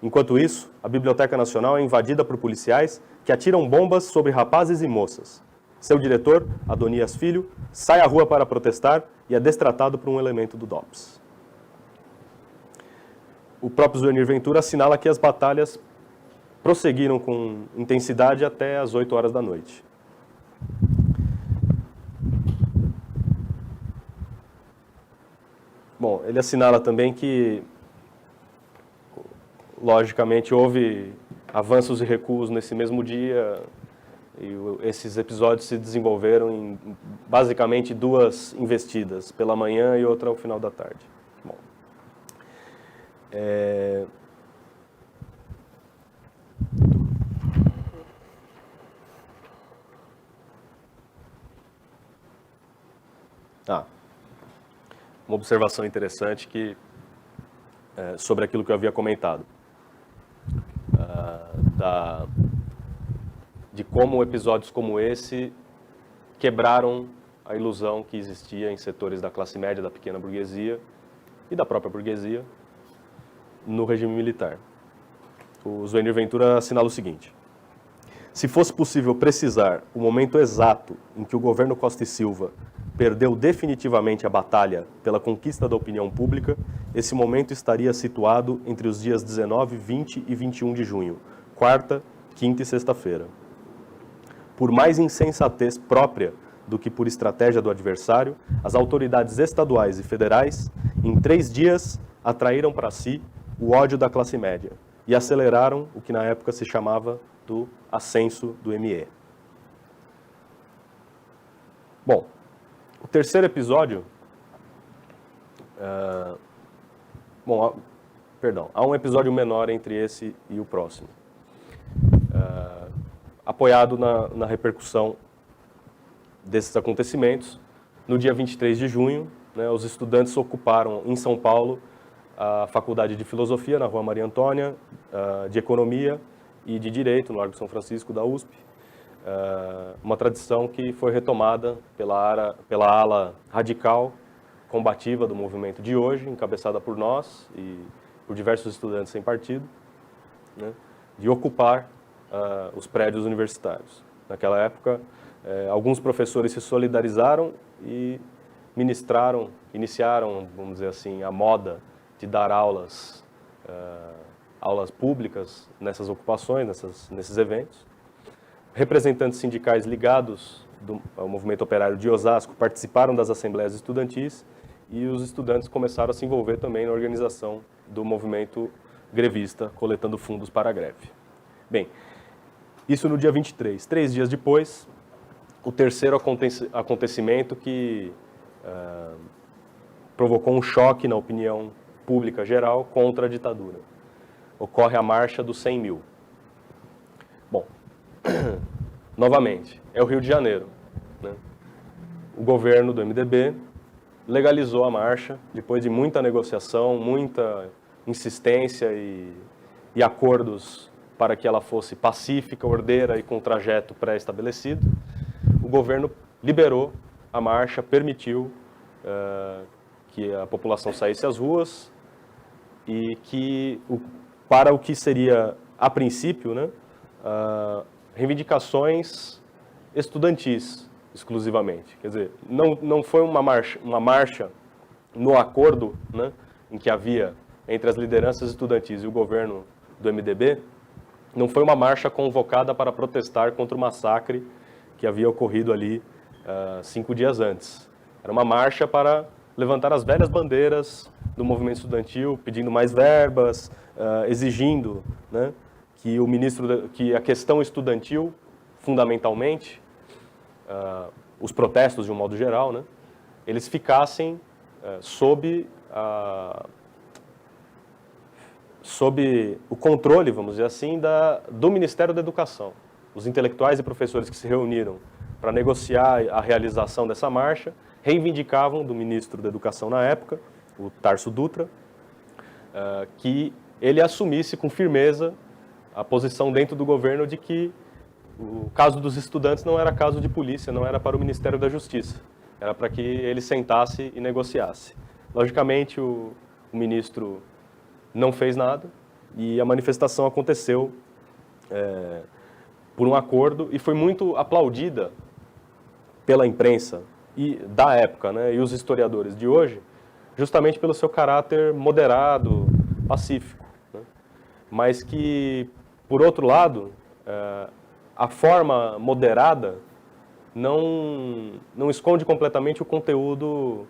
S1: Enquanto isso, a Biblioteca Nacional é invadida por policiais que atiram bombas sobre rapazes e moças. Seu diretor, Adonias Filho, sai à rua para protestar e é destratado por um elemento do DOPS. O próprio Zuenir Ventura assinala que as batalhas prosseguiram com intensidade até às 8 horas da noite. Bom, ele assinala também que, logicamente, houve avanços e recuos nesse mesmo dia, e esses episódios se desenvolveram em, basicamente, 2 investidas, pela manhã e outra ao final da tarde. Bom, uma observação interessante sobre aquilo que eu havia comentado, de como episódios como esse quebraram a ilusão que existia em setores da classe média, da pequena burguesia e da própria burguesia no regime militar. O Zuenir Ventura assinala o seguinte: se fosse possível precisar o momento exato em que o governo Costa e Silva perdeu definitivamente a batalha pela conquista da opinião pública, esse momento estaria situado entre os dias 19, 20 e 21 de junho, quarta, quinta e sexta-feira. Por mais insensatez própria do que por estratégia do adversário, as autoridades estaduais e federais, em 3 dias, atraíram para si o ódio da classe média e aceleraram o que na época se chamava do ascenso do ME. Bom, o terceiro episódio... há um episódio menor entre esse e o próximo. Apoiado na repercussão desses acontecimentos, no dia 23 de junho, os estudantes ocuparam em São Paulo a Faculdade de Filosofia, na Rua Maria Antônia, de Economia e de Direito, no Largo São Francisco, da USP, uma tradição que foi retomada pela ala radical, combativa do movimento de hoje, encabeçada por nós e por diversos estudantes sem partido, de ocupar os prédios universitários. Naquela época, alguns professores se solidarizaram e iniciaram, vamos dizer assim, a moda de dar aulas públicas nessas ocupações, nesses eventos. Representantes sindicais ligados ao movimento operário de Osasco participaram das assembleias estudantis e os estudantes começaram a se envolver também na organização do movimento grevista, coletando fundos para a greve. Bem, isso no dia 23. 3 dias depois, o terceiro acontecimento que provocou um choque na opinião pública geral contra a ditadura. Ocorre a Marcha dos 100 mil. Bom, novamente, é o Rio de Janeiro. O governo do MDB legalizou a marcha, depois de muita negociação, muita insistência e acordos para que ela fosse pacífica, ordeira e com trajeto pré-estabelecido. O governo liberou a marcha, permitiu que a população saísse às ruas e que, para o que seria, a princípio, reivindicações estudantis, exclusivamente. Quer dizer, não foi uma marcha no acordo em que havia entre as lideranças estudantis e o governo do MDB, não foi uma marcha convocada para protestar contra o massacre que havia ocorrido ali 5 dias antes. Era uma marcha para levantar as velhas bandeiras do movimento estudantil, pedindo mais verbas, exigindo que a questão estudantil, fundamentalmente, os protestos de um modo geral, eles ficassem sob o controle, vamos dizer assim, do Ministério da Educação. Os intelectuais e professores que se reuniram para negociar a realização dessa marcha reivindicavam do ministro da Educação na época, o Tarso Dutra, que ele assumisse com firmeza a posição dentro do governo de que o caso dos estudantes não era caso de polícia, não era para o Ministério da Justiça, era para que ele sentasse e negociasse. Logicamente, o o ministro não fez nada e a manifestação aconteceu por um acordo e foi muito aplaudida pela imprensa e da época, né, e os historiadores de hoje, justamente pelo seu caráter moderado, pacífico, né? Mas que, por outro lado, a forma moderada não esconde completamente o conteúdo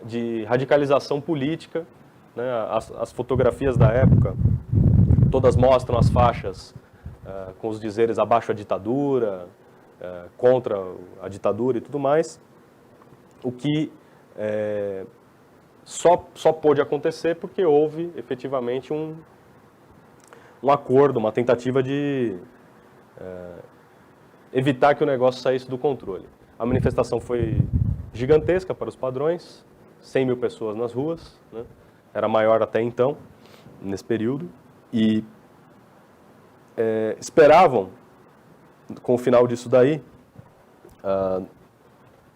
S1: de radicalização política, né? As fotografias da época todas mostram as faixas com os dizeres abaixo a ditadura, contra a ditadura e tudo mais, o que só pôde acontecer porque houve efetivamente um acordo, uma tentativa de evitar que o negócio saísse do controle. A manifestação foi gigantesca para os padrões, 100 mil pessoas nas ruas, né? Era maior até então, nesse período, e esperavam, com o final disso daí,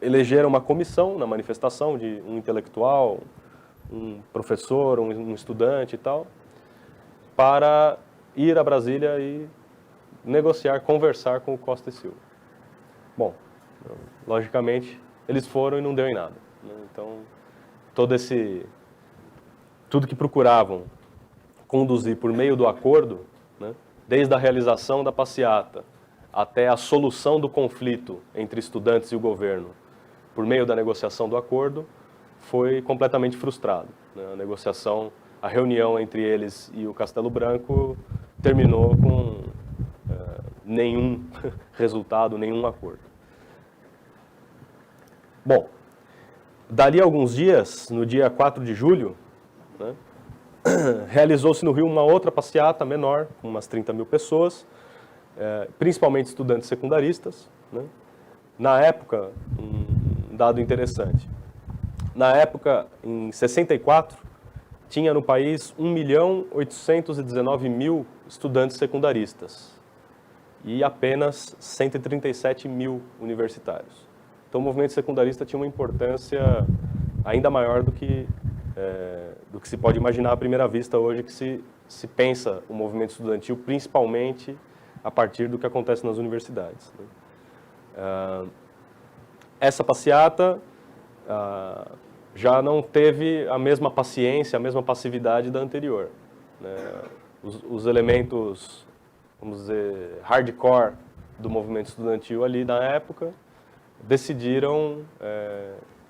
S1: elegeram uma comissão na manifestação de um intelectual, um professor, um estudante e tal, para ir a Brasília e negociar, conversar com o Costa e Silva. Bom, logicamente, eles foram e não deu em nada, né? Então, tudo que procuravam conduzir por meio do acordo, né, desde a realização da passeata até a solução do conflito entre estudantes e o governo, por meio da negociação do acordo, foi completamente frustrado, né? A reunião entre eles e o Castelo Branco terminou com nenhum resultado, nenhum acordo. Bom, dali a alguns dias, no dia 4 de julho, né, realizou-se no Rio uma outra passeata menor, com umas 30 mil pessoas, principalmente estudantes secundaristas, né? Na época, um dado interessante, na época, em 64, tinha no país 1.819.000 estudantes secundaristas e apenas 137 mil universitários. Então o movimento secundarista tinha uma importância ainda maior do que se pode imaginar à primeira vista hoje, que se pensa o movimento estudantil principalmente a partir do que acontece nas universidades, né? Essa passeata já não teve a mesma paciência, a mesma passividade da anterior, né? Os elementos, vamos dizer, hardcore do movimento estudantil ali na época decidiram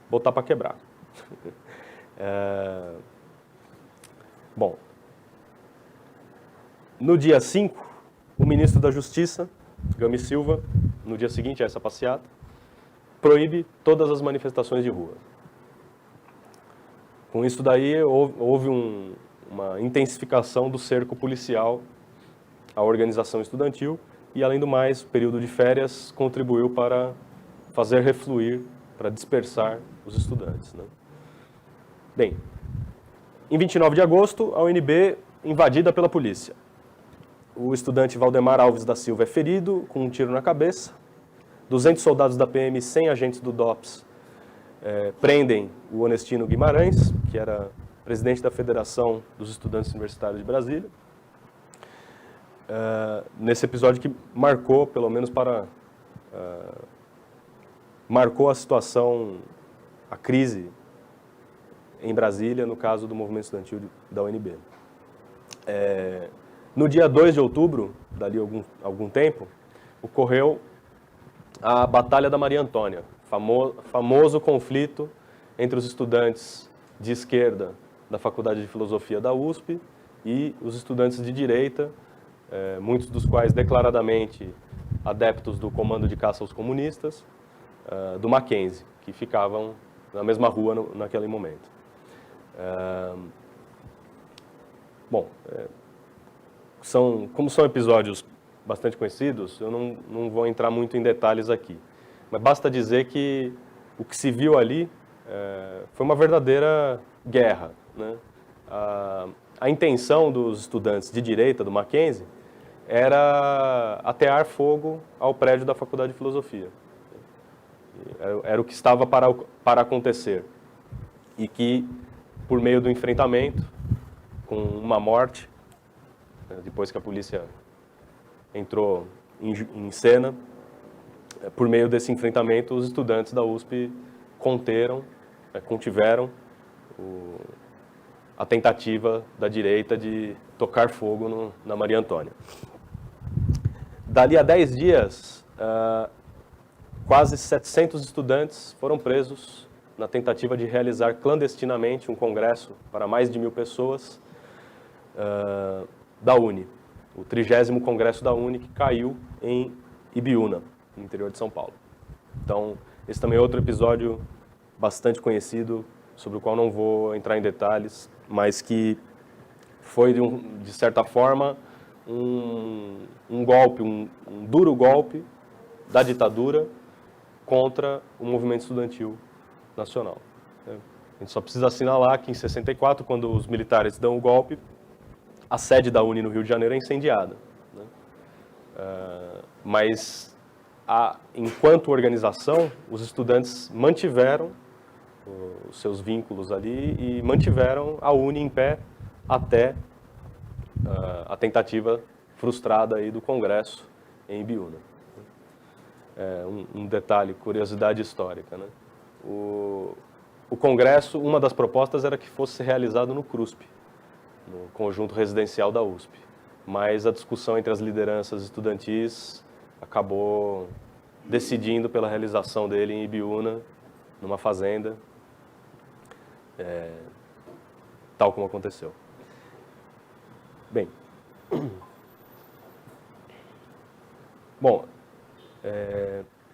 S1: botar para quebrar. Bom, no dia 5, o ministro da Justiça, Gami Silva, no dia seguinte a essa passeata, proíbe todas as manifestações de rua. Com isso daí, houve uma intensificação do cerco policial à organização estudantil e, além do mais, o período de férias contribuiu para fazer refluir, para dispersar os estudantes, né? Bem, em 29 de agosto, a UNB invadida pela polícia. O estudante Valdemar Alves da Silva é ferido com um tiro na cabeça. 200 soldados da PM e 100 agentes do DOPS prendem o Honestino Guimarães, que era presidente da Federação dos Estudantes Universitários de Brasília. Nesse episódio que marcou, pelo menos marcou a situação, a crise em Brasília, no caso do movimento estudantil da UNB. No dia 2 de outubro, dali algum tempo, ocorreu a Batalha da Maria Antônia, famoso conflito entre os estudantes de esquerda da Faculdade de Filosofia da USP e os estudantes de direita, muitos dos quais declaradamente adeptos do Comando de Caça aos Comunistas, do Mackenzie, que ficavam na mesma rua naquele momento. Bom, como são episódios bastante conhecidos, eu não vou entrar muito em detalhes aqui. Mas basta dizer que o que se viu ali foi uma verdadeira guerra, né? A intenção dos estudantes de direita do Mackenzie era atear fogo ao prédio da Faculdade de Filosofia. Era o que estava para acontecer. E que, por meio do enfrentamento, com uma morte, depois que a polícia entrou em cena. Por meio desse enfrentamento, os estudantes da USP contiveram a tentativa da direita de tocar fogo na Maria Antônia. Dali a 10 dias, quase 700 estudantes foram presos na tentativa de realizar clandestinamente um congresso para mais de 1.000 pessoas da UNE, o 30º Congresso da UNE, que caiu em Ibiúna, no interior de São Paulo. Então, esse também é outro episódio bastante conhecido, sobre o qual não vou entrar em detalhes, mas que foi, de certa forma, um golpe, um duro golpe da ditadura contra o movimento estudantil nacional. A gente só precisa assinalar que em 64, quando os militares dão o golpe, a sede da UNE no Rio de Janeiro é incendiada. Mas, enquanto organização, os estudantes mantiveram os seus vínculos ali e mantiveram a UNE em pé até a tentativa frustrada aí do Congresso em Ibiúna. Um detalhe, curiosidade histórica, né? O Congresso, uma das propostas era que fosse realizado no CRUSP, no conjunto residencial da USP. Mas a discussão entre as lideranças estudantis acabou decidindo pela realização dele em Ibiúna, numa fazenda, tal como aconteceu. Bem,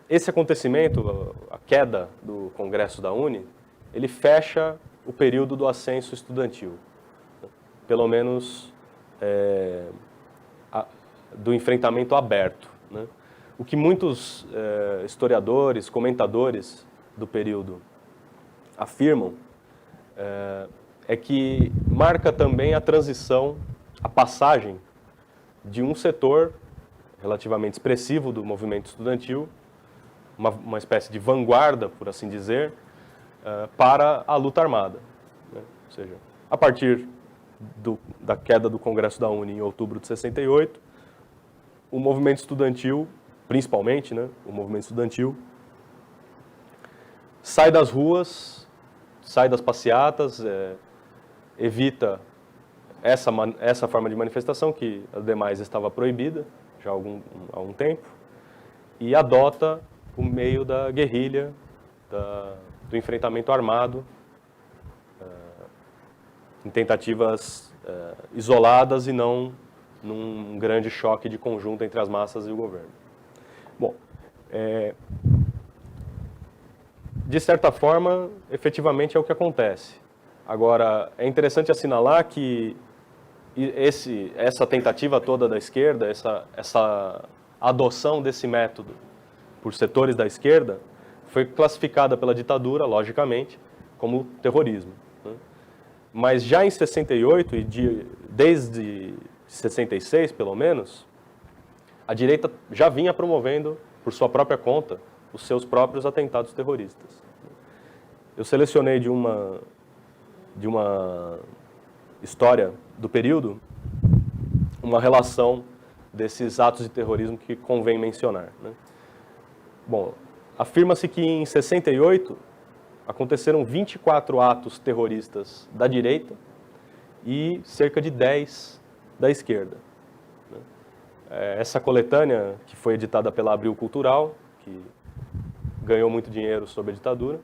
S1: esse acontecimento, a queda do Congresso da UNE, ele fecha o período do ascenso estudantil, pelo menos do enfrentamento aberto, né? O que muitos historiadores, comentadores do período afirmam é que marca também a transição, a passagem de um setor relativamente expressivo do movimento estudantil, uma espécie de vanguarda, por assim dizer, para a luta armada, né? Ou seja, a partir da queda do Congresso da UNE em outubro de 68, o movimento estudantil, principalmente, né, o movimento estudantil, sai das ruas, sai das passeatas, evita essa forma de manifestação, que ademais estava proibida já há algum tempo, e adota o meio da guerrilha, do enfrentamento armado, em tentativas isoladas e não num grande choque de conjunto entre as massas e o governo. Bom, de certa forma, efetivamente é o que acontece. Agora, é interessante assinalar que essa tentativa toda da esquerda, essa adoção desse método por setores da esquerda, foi classificada pela ditadura, logicamente, como terrorismo, né? Mas já em 68, e desde 66, pelo menos, a direita já vinha promovendo, por sua própria conta, os seus próprios atentados terroristas. Eu selecionei de uma história do período uma relação desses atos de terrorismo que convém mencionar, né? Bom, afirma-se que em 68 aconteceram 24 atos terroristas da direita e cerca de 10 da esquerda, né? Essa coletânea, que foi editada pela Abril Cultural, que ganhou muito dinheiro sob a ditadura,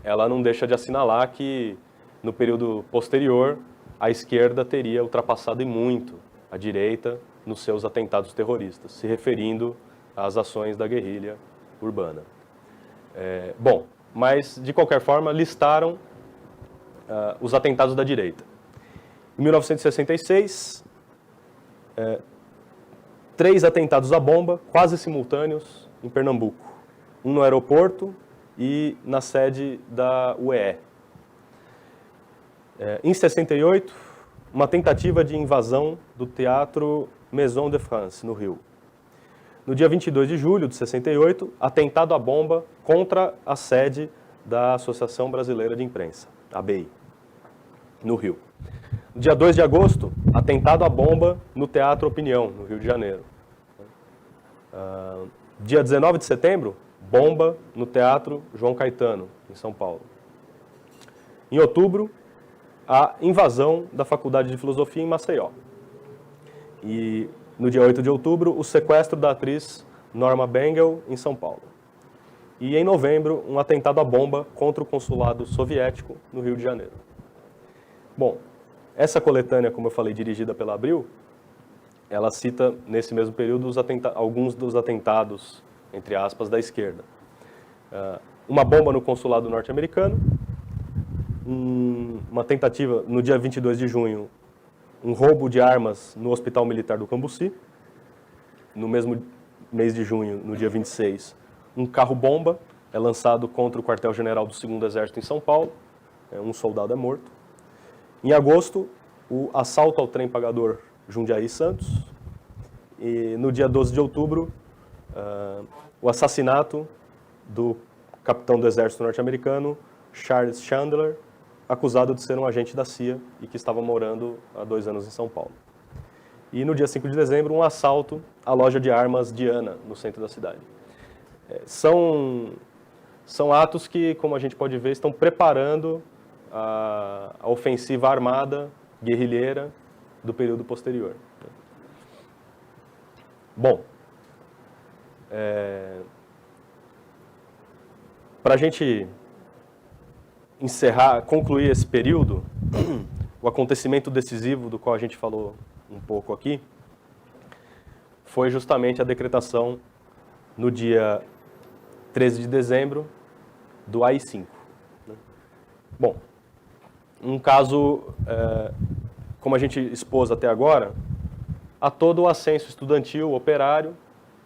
S1: ela não deixa de assinalar que, no período posterior, a esquerda teria ultrapassado em muito a direita nos seus atentados terroristas, se referindo às ações da guerrilha urbana. Bom, mas, de qualquer forma, listaram os atentados da direita. Em 1966, 3 atentados à bomba, quase simultâneos, em Pernambuco. Um no aeroporto e na sede da UEE. Em 68, uma tentativa de invasão do Teatro Maison de France, no Rio. No dia 22 de julho de 68, atentado à bomba contra a sede da Associação Brasileira de Imprensa, ABI, no Rio. Dia 2 de agosto, atentado à bomba no Teatro Opinião, no Rio de Janeiro. Dia 19 de setembro, bomba no Teatro João Caetano, em São Paulo. Em outubro, a invasão da Faculdade de Filosofia em Maceió. E no dia 8 de outubro, o sequestro da atriz Norma Bengel, em São Paulo. E em novembro, um atentado à bomba contra o consulado soviético no Rio de Janeiro. Bom, essa coletânea, como eu falei, dirigida pela Abril, ela cita, nesse mesmo período, alguns dos atentados, entre aspas, da esquerda. Uma bomba no consulado norte-americano, uma tentativa, no dia 22 de junho, um roubo de armas no Hospital Militar do Cambuci. No mesmo mês de junho, no dia 26, um carro-bomba é lançado contra o quartel-general do 2º Exército em São Paulo. Um soldado é morto. Em agosto, o assalto ao trem pagador Jundiaí Santos. E no dia 12 de outubro, o assassinato do capitão do Exército norte-americano, Charles Chandler, acusado de ser um agente da CIA e que estava morando há 2 anos em São Paulo. E no dia 5 de dezembro, um assalto à loja de armas Diana, no centro da cidade. São atos que, como a gente pode ver, estão preparando a ofensiva armada, guerrilheira, do período posterior. Bom, para a gente concluir esse período, o acontecimento decisivo do qual a gente falou um pouco aqui, foi justamente a decretação no dia 13 de dezembro do AI-5. Bom, um caso, como a gente expôs até agora, há todo o ascenso estudantil, operário,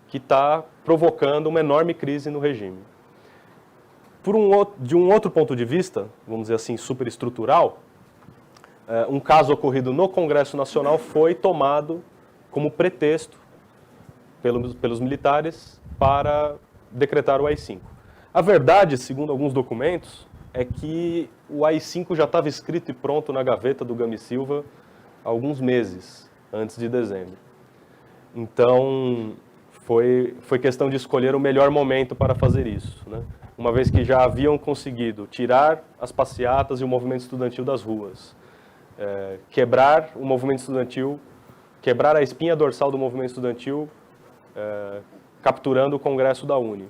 S1: que está provocando uma enorme crise no regime. De um outro ponto de vista, vamos dizer assim, superestrutural, um caso ocorrido no Congresso Nacional foi tomado como pretexto pelos militares para decretar o AI-5. A verdade, segundo alguns documentos, é que o AI-5 já estava escrito e pronto na gaveta do Gami Silva há alguns meses, antes de dezembro. Então, foi questão de escolher o melhor momento para fazer isso, né? Uma vez que já haviam conseguido tirar as passeatas e o movimento estudantil das ruas, quebrar o movimento estudantil, quebrar a espinha dorsal do movimento estudantil, capturando o Congresso da UNE.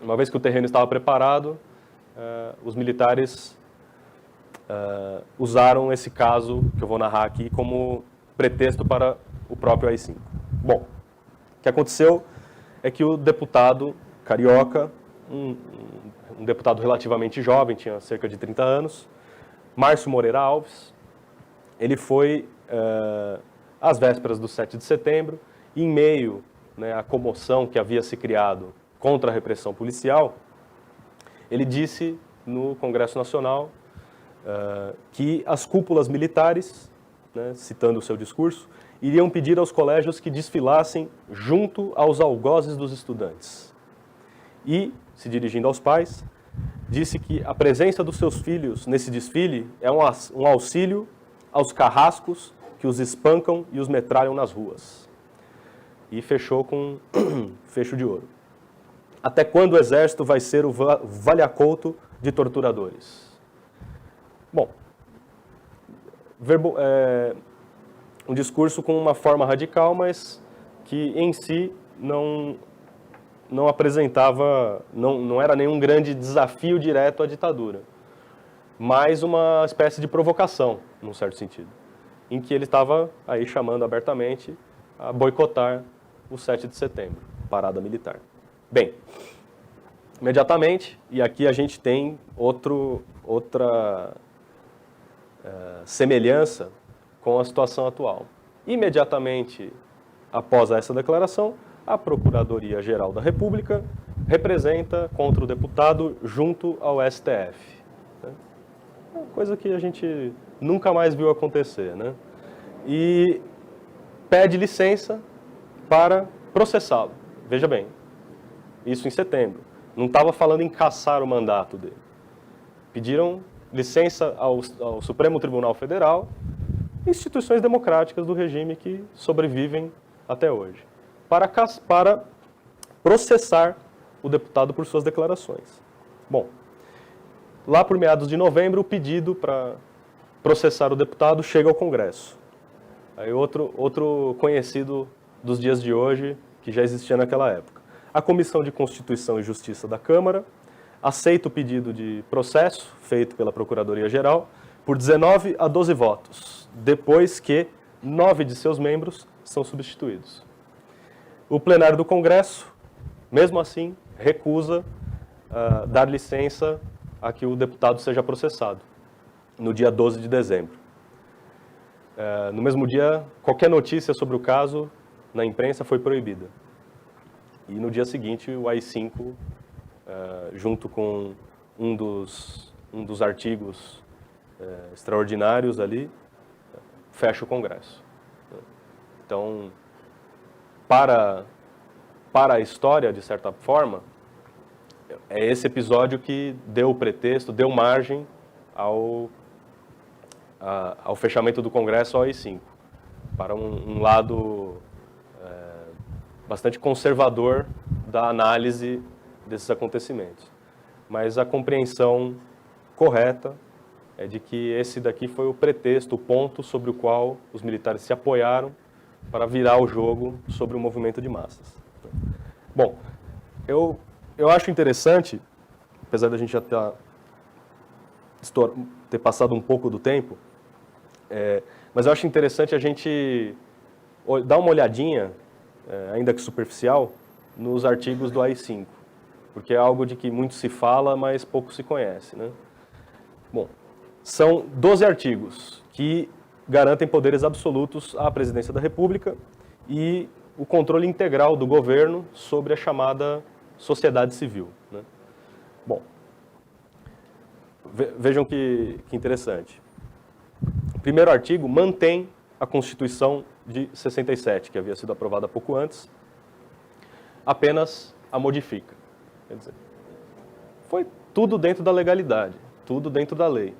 S1: Uma vez que o terreno estava preparado, os militares usaram esse caso, que eu vou narrar aqui, como pretexto para o próprio AI-5. Bom, o que aconteceu é que o deputado carioca, um deputado relativamente jovem, tinha cerca de 30 anos, Márcio Moreira Alves, ele foi às vésperas do 7 de setembro, em meio, né, à comoção que havia se criado contra a repressão policial, ele disse no Congresso Nacional que as cúpulas militares, né, citando o seu discurso, iriam pedir aos colégios que desfilassem junto aos algozes dos estudantes. E, se dirigindo aos pais, disse que a presença dos seus filhos nesse desfile é um auxílio aos carrascos que os espancam e os metralham nas ruas. E fechou com fecho de ouro. Até quando o Exército vai ser o valha-couto de torturadores? Bom, um discurso com uma forma radical, mas que em si não apresentava, não era nenhum grande desafio direto à ditadura, mas uma espécie de provocação, num certo sentido, em que ele estava aí chamando abertamente a boicotar o 7 de setembro, parada militar. Bem, imediatamente, e aqui a gente tem outra semelhança com a situação atual. Imediatamente após essa declaração, a Procuradoria-Geral da República representa contra o deputado junto ao STF. É uma coisa que a gente nunca mais viu acontecer, né? E pede licença para processá-lo. Veja bem, isso em setembro. Não estava falando em cassar o mandato dele. Pediram licença ao Supremo Tribunal Federal instituições democráticas do regime que sobrevivem até hoje, para processar o deputado por suas declarações. Bom, lá por meados de novembro, o pedido para processar o deputado chega ao Congresso. Aí outro conhecido dos dias de hoje, que já existia naquela época. A Comissão de Constituição e Justiça da Câmara aceita o pedido de processo feito pela Procuradoria-Geral por 19 a 12 votos, depois que 9 de seus membros são substituídos. O plenário do Congresso, mesmo assim, recusa dar licença a que o deputado seja processado, no dia 12 de dezembro. No mesmo dia, qualquer notícia sobre o caso na imprensa foi proibida. E no dia seguinte, o AI-5, junto com um dos artigos extraordinários ali, fecha o Congresso. Então, para a história, de certa forma, é esse episódio que deu o pretexto, deu margem ao fechamento do Congresso ao AI-5, para um lado bastante conservador da análise desses acontecimentos. Mas a compreensão correta é de que esse daqui foi o pretexto, o ponto sobre o qual os militares se apoiaram para virar o jogo sobre o movimento de massas. Bom, eu acho interessante, apesar da gente já ter passado um pouco do tempo, mas eu acho interessante a gente dar uma olhadinha, ainda que superficial, nos artigos do AI-5, porque é algo de que muito se fala, mas pouco se conhece, né? Bom, são 12 artigos que garantem poderes absolutos à presidência da República e o controle integral do governo sobre a chamada sociedade civil, né? Bom, vejam que interessante. O primeiro artigo mantém a Constituição de 67, que havia sido aprovada pouco antes, apenas a modifica. Quer dizer, foi tudo dentro da legalidade, tudo dentro da lei.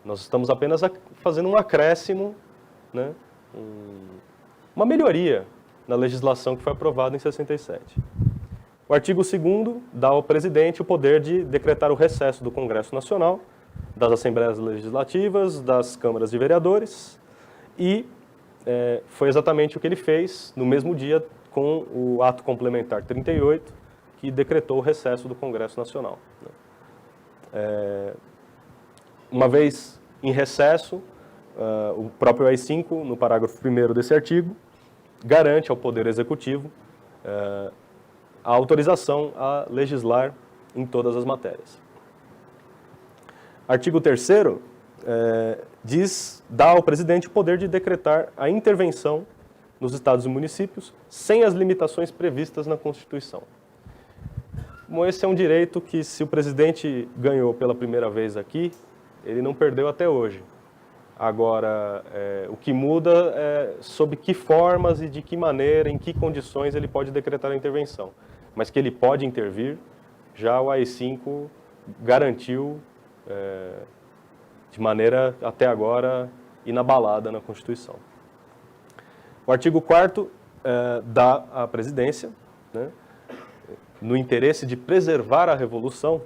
S1: Nós estamos apenas fazendo um acréscimo, né, uma melhoria na legislação que foi aprovada em 67. O artigo 2º dá ao presidente o poder de decretar o recesso do Congresso Nacional, das Assembleias Legislativas, das Câmaras de Vereadores, e foi exatamente o que ele fez no mesmo dia com o ato complementar 38, que decretou o recesso do Congresso Nacional. Uma vez em recesso, o próprio AI-5, no parágrafo 1º desse artigo, garante ao Poder Executivo a autorização a legislar em todas as matérias. Artigo 3º dá ao presidente o poder de decretar a intervenção nos estados e municípios sem as limitações previstas na Constituição. Bom, esse é um direito que, se o presidente ganhou pela primeira vez aqui, ele não perdeu até hoje. Agora, o que muda é sob que formas e de que maneira, em que condições ele pode decretar a intervenção. Mas que ele pode intervir, já o AI-5 garantiu de maneira, até agora, inabalada na Constituição. O artigo 4º dá à presidência, né, no interesse de preservar a Revolução,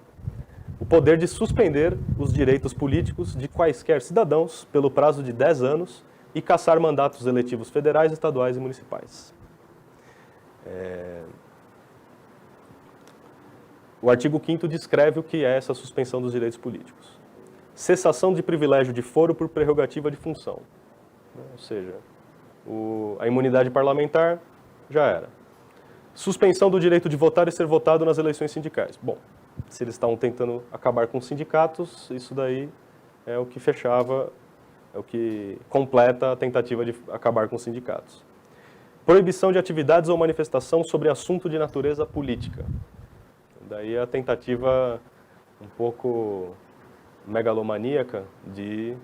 S1: o poder de suspender os direitos políticos de quaisquer cidadãos pelo prazo de 10 anos e cassar mandatos eletivos federais, estaduais e municipais. O artigo 5º descreve o que é essa suspensão dos direitos políticos. Cessação de privilégio de foro por prerrogativa de função. Ou seja, a imunidade parlamentar já era. Suspensão do direito de votar e ser votado nas eleições sindicais. Bom, se eles estavam tentando acabar com os sindicatos, isso daí é o que fechava, é o que completa a tentativa de acabar com os sindicatos. Proibição de atividades ou manifestação sobre assunto de natureza política. Daí a tentativa um pouco megalomaníaca de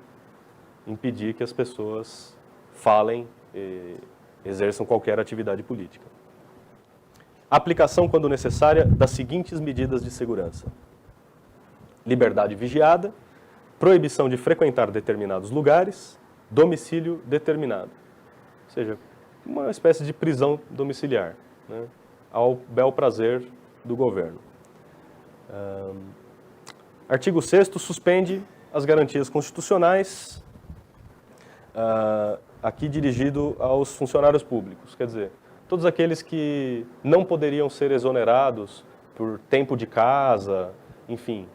S1: impedir que as pessoas falem e exerçam qualquer atividade política. Aplicação, quando necessária, das seguintes medidas de segurança: liberdade vigiada, proibição de frequentar determinados lugares, domicílio determinado, ou seja, uma espécie de prisão domiciliar, né, ao bel prazer do governo. Artigo 6º suspende as garantias constitucionais, aqui dirigido aos funcionários públicos, quer dizer, todos aqueles que não poderiam ser exonerados por tempo de casa, enfim,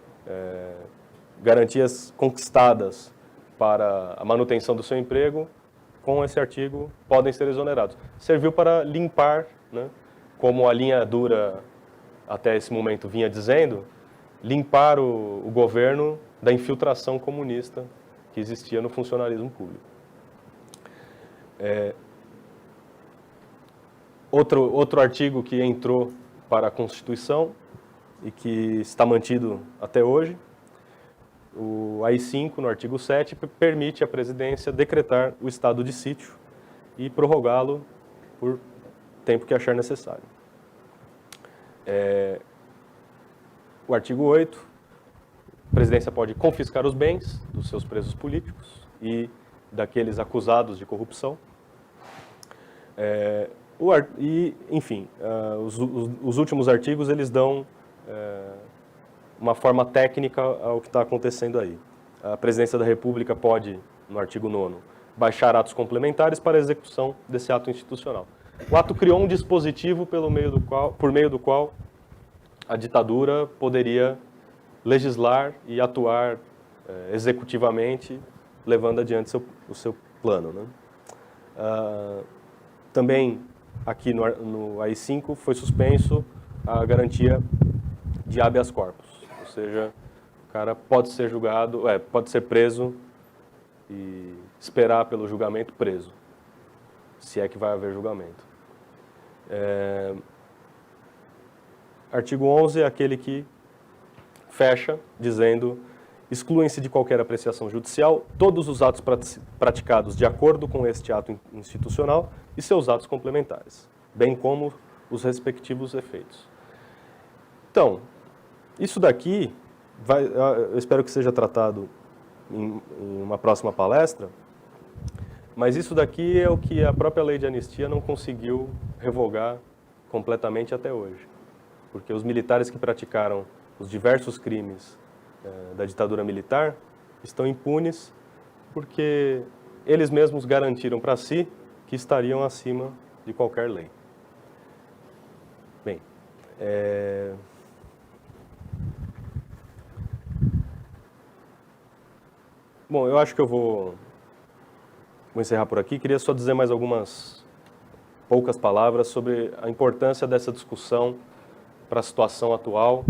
S1: garantias conquistadas para a manutenção do seu emprego, com esse artigo podem ser exonerados. Serviu para limpar, né, como a linha dura até esse momento vinha dizendo, limpar o governo da infiltração comunista que existia no funcionalismo público. Outro artigo que entrou para a Constituição e que está mantido até hoje, o AI-5, no artigo 7, permite à presidência decretar o estado de sítio e prorrogá-lo por tempo que achar necessário. O artigo 8, a presidência pode confiscar os bens dos seus presos políticos e daqueles acusados de corrupção. Enfim, os últimos artigos, eles dão uma forma técnica ao que está acontecendo aí. A Presidência da República pode, no artigo 9º, baixar atos complementares para a execução desse ato institucional. O ato criou um dispositivo por meio do qual a ditadura poderia legislar e atuar executivamente, levando adiante o seu plano, né? Também, aqui no AI-5, foi suspenso a garantia de habeas corpus, ou seja, o cara pode ser julgado, pode ser preso e esperar pelo julgamento preso, se é que vai haver julgamento. Artigo 11 é aquele que fecha, dizendo: excluem-se de qualquer apreciação judicial todos os atos praticados de acordo com este ato institucional e seus atos complementares, bem como os respectivos efeitos. Então, isso daqui, eu espero que seja tratado em uma próxima palestra, mas isso daqui é o que a própria lei de anistia não conseguiu revogar completamente até hoje. Porque os militares que praticaram os diversos crimes da ditadura militar estão impunes porque eles mesmos garantiram para si que estariam acima de qualquer lei. Bem, bom, eu acho que eu vou encerrar por aqui. Queria só dizer mais algumas poucas palavras sobre a importância dessa discussão para a situação atual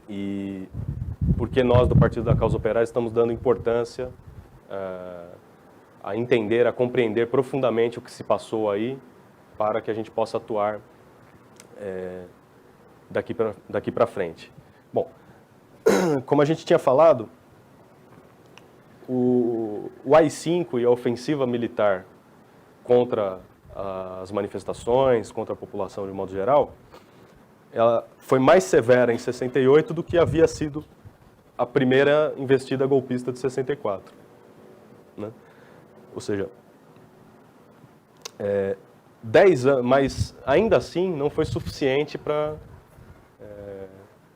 S1: e porque nós, do Partido da Causa Operária, estamos dando importância a entender, a compreender profundamente o que se passou aí, para que a gente possa atuar daqui para frente. Bom, como a gente tinha falado, o AI-5 e a ofensiva militar contra as manifestações, contra a população de modo geral, ela foi mais severa em 68 do que havia sido a primeira investida golpista de 64. Né? Ou seja, 10 anos, mas ainda assim não foi suficiente para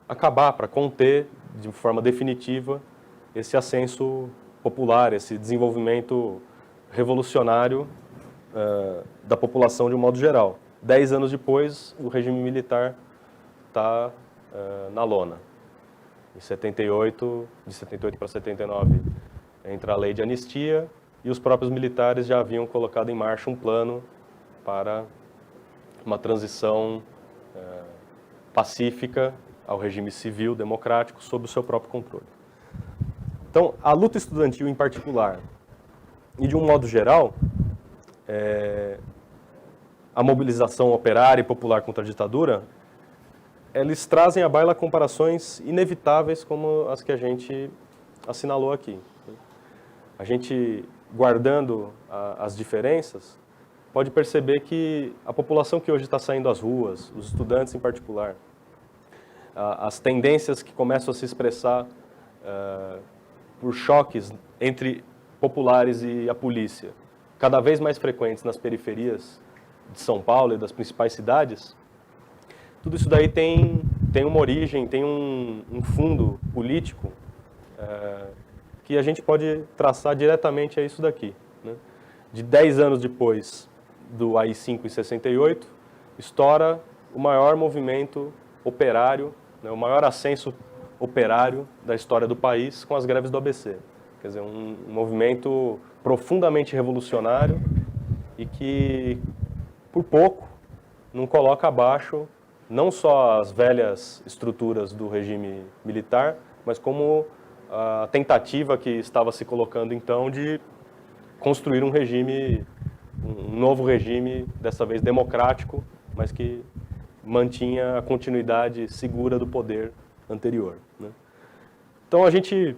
S1: acabar, para conter de forma definitiva esse ascenso popular, esse desenvolvimento revolucionário da população de um modo geral. 10 anos depois, o regime militar está na lona. De 78 para 79 entra a lei de anistia e os próprios militares já haviam colocado em marcha um plano para uma transição pacífica ao regime civil democrático sob o seu próprio controle. Então, a luta estudantil em particular e de um modo geral, a mobilização operária e popular contra a ditadura, eles trazem à baila comparações inevitáveis como as que a gente assinalou aqui. A gente, guardando as diferenças, pode perceber que a população que hoje está saindo às ruas, os estudantes em particular, as tendências que começam a se expressar por choques entre populares e a polícia cada vez mais frequentes nas periferias de São Paulo e das principais cidades, tudo isso daí tem uma origem, tem um fundo político que a gente pode traçar diretamente a isso daqui, né? De 10 anos depois do AI-5 em 68, estoura o maior movimento operário, né, o maior ascenso operário da história do país com as greves do ABC. Quer dizer, um movimento profundamente revolucionário e que, por pouco, não coloca abaixo não só as velhas estruturas do regime militar, mas como a tentativa que estava se colocando então de construir um regime, um novo regime, dessa vez democrático, mas que mantinha a continuidade segura do poder anterior, né? Então a gente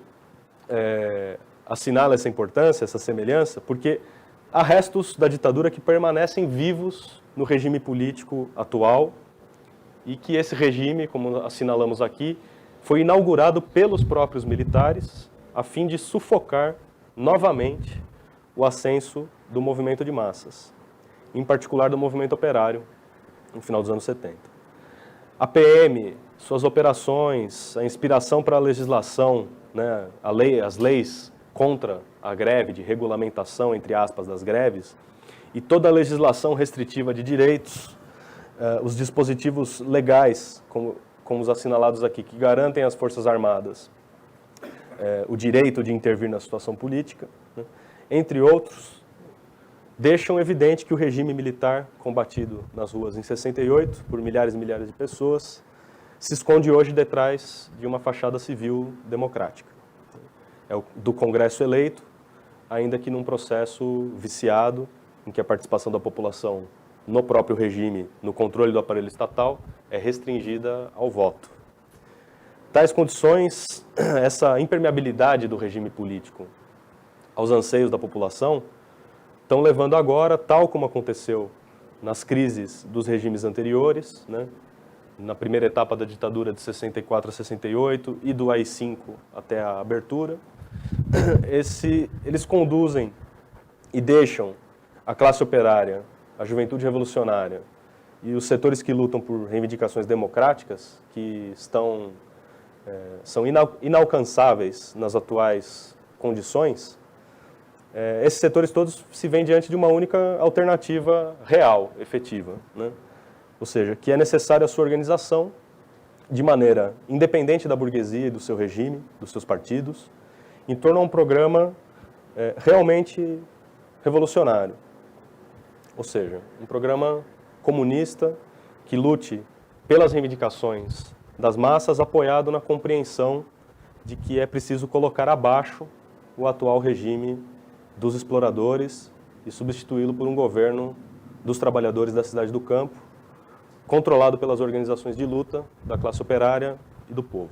S1: assinala essa importância, essa semelhança, porque há restos da ditadura que permanecem vivos no regime político atual e que esse regime, como assinalamos aqui, foi inaugurado pelos próprios militares a fim de sufocar novamente o ascenso do movimento de massas, em particular do movimento operário, no final dos anos 70. A PM, suas operações, a inspiração para a legislação, né, as leis contra a greve, de regulamentação, entre aspas, das greves, e toda a legislação restritiva de direitos, os dispositivos legais, como os assinalados aqui, que garantem às Forças Armadas o direito de intervir na situação política, né, entre outros, deixam evidente que o regime militar combatido nas ruas em 68 por milhares e milhares de pessoas se esconde hoje detrás de uma fachada civil democrática. É o do Congresso eleito, ainda que num processo viciado, em que a participação da população no próprio regime, no controle do aparelho estatal, é restringida ao voto. Tais condições, essa impermeabilidade do regime político aos anseios da população, estão levando agora, tal como aconteceu nas crises dos regimes anteriores, né, na primeira etapa da ditadura de 64 a 68 e do AI-5 até a abertura, eles conduzem e deixam a classe operária, a juventude revolucionária e os setores que lutam por reivindicações democráticas, que são inalcançáveis nas atuais condições, esses setores todos se veem diante de uma única alternativa real, efetiva, né? Ou seja, que é necessária a sua organização de maneira independente da burguesia e do seu regime, dos seus partidos, em torno a um programa realmente revolucionário. Ou seja, um programa comunista que lute pelas reivindicações das massas, apoiado na compreensão de que é preciso colocar abaixo o atual regime dos exploradores e substituí-lo por um governo dos trabalhadores da cidade do campo, controlado pelas organizações de luta da classe operária e do povo.